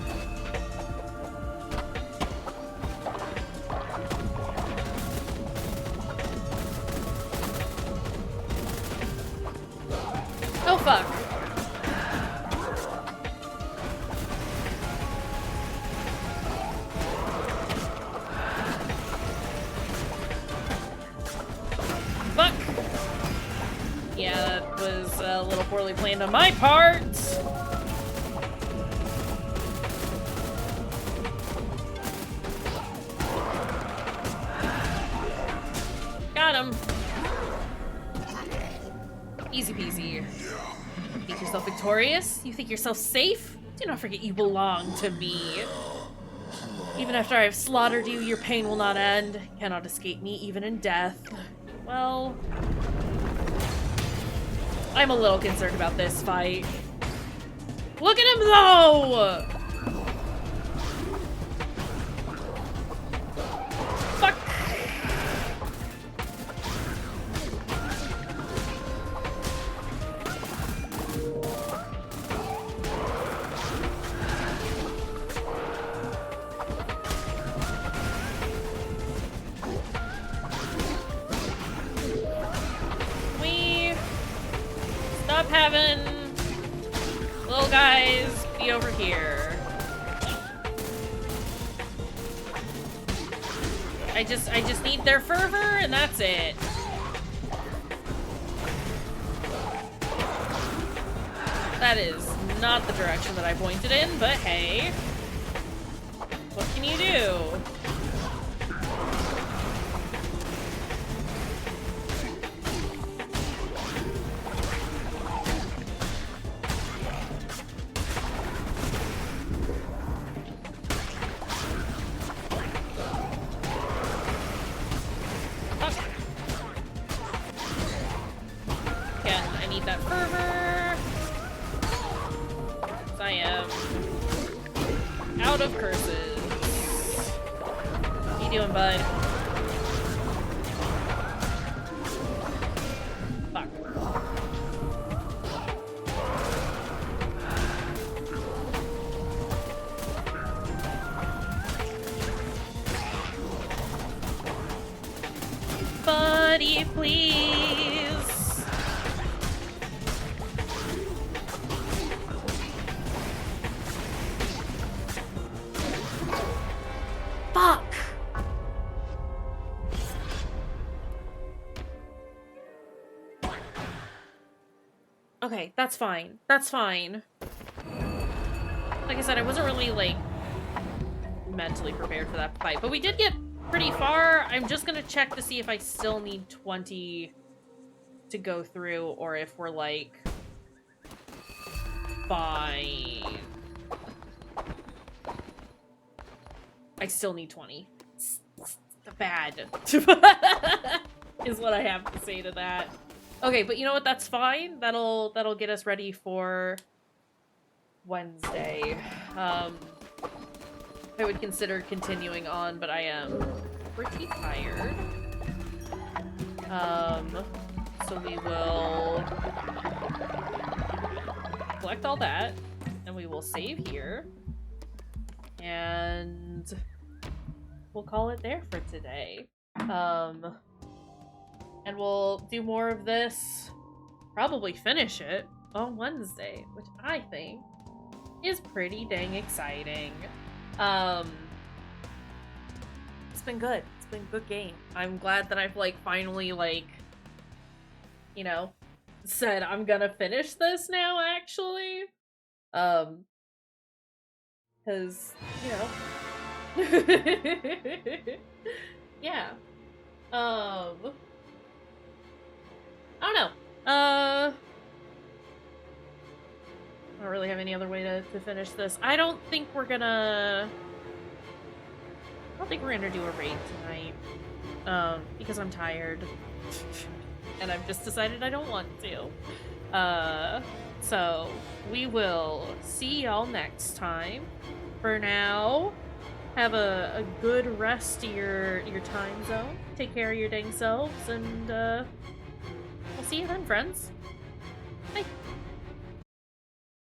Oh fuck. Fuck. Yeah, that was a little poorly planned on my part. Got him. Easy peasy. Think yourself victorious? You think yourself safe? Do not forget you belong to me. Even after I have slaughtered you, your pain will not end. You cannot escape me, even in death. Well, I'm a little concerned about this fight. Look at him, though! Fuck! Stop having little guys be over here. I just need their fervor and that's it. That is not the direction that I pointed in, but hey. What can you do? Out of curses. What you doing, bud? Fuck. Buddy, please. Okay, that's fine. That's fine. Like I said, I wasn't really, like, mentally prepared for that fight. But we did get pretty far. I'm just gonna check to see if I still need 20 to go through, or if we're, like, fine. I still need 20. It's bad. Is what I have to say to that. Okay, but you know what? That's fine. That'll get us ready for Wednesday. I would consider continuing on, but I am pretty tired. So we will collect all that, and we will save here, and we'll call it there for today. And we'll do more of this, probably finish it on Wednesday, which I think is pretty dang exciting. It's been good. It's been a good game. I'm glad that I've, like, finally, like, you know, said I'm gonna finish this now, actually. Because, you know. Yeah. I don't know. I don't really have any other way to finish this. I don't think we're gonna do a raid tonight. Because I'm tired. And I've just decided I don't want to. So we will see y'all next time. For now, have a good rest of your time zone. Take care of your dang selves, and we'll see you then, friends.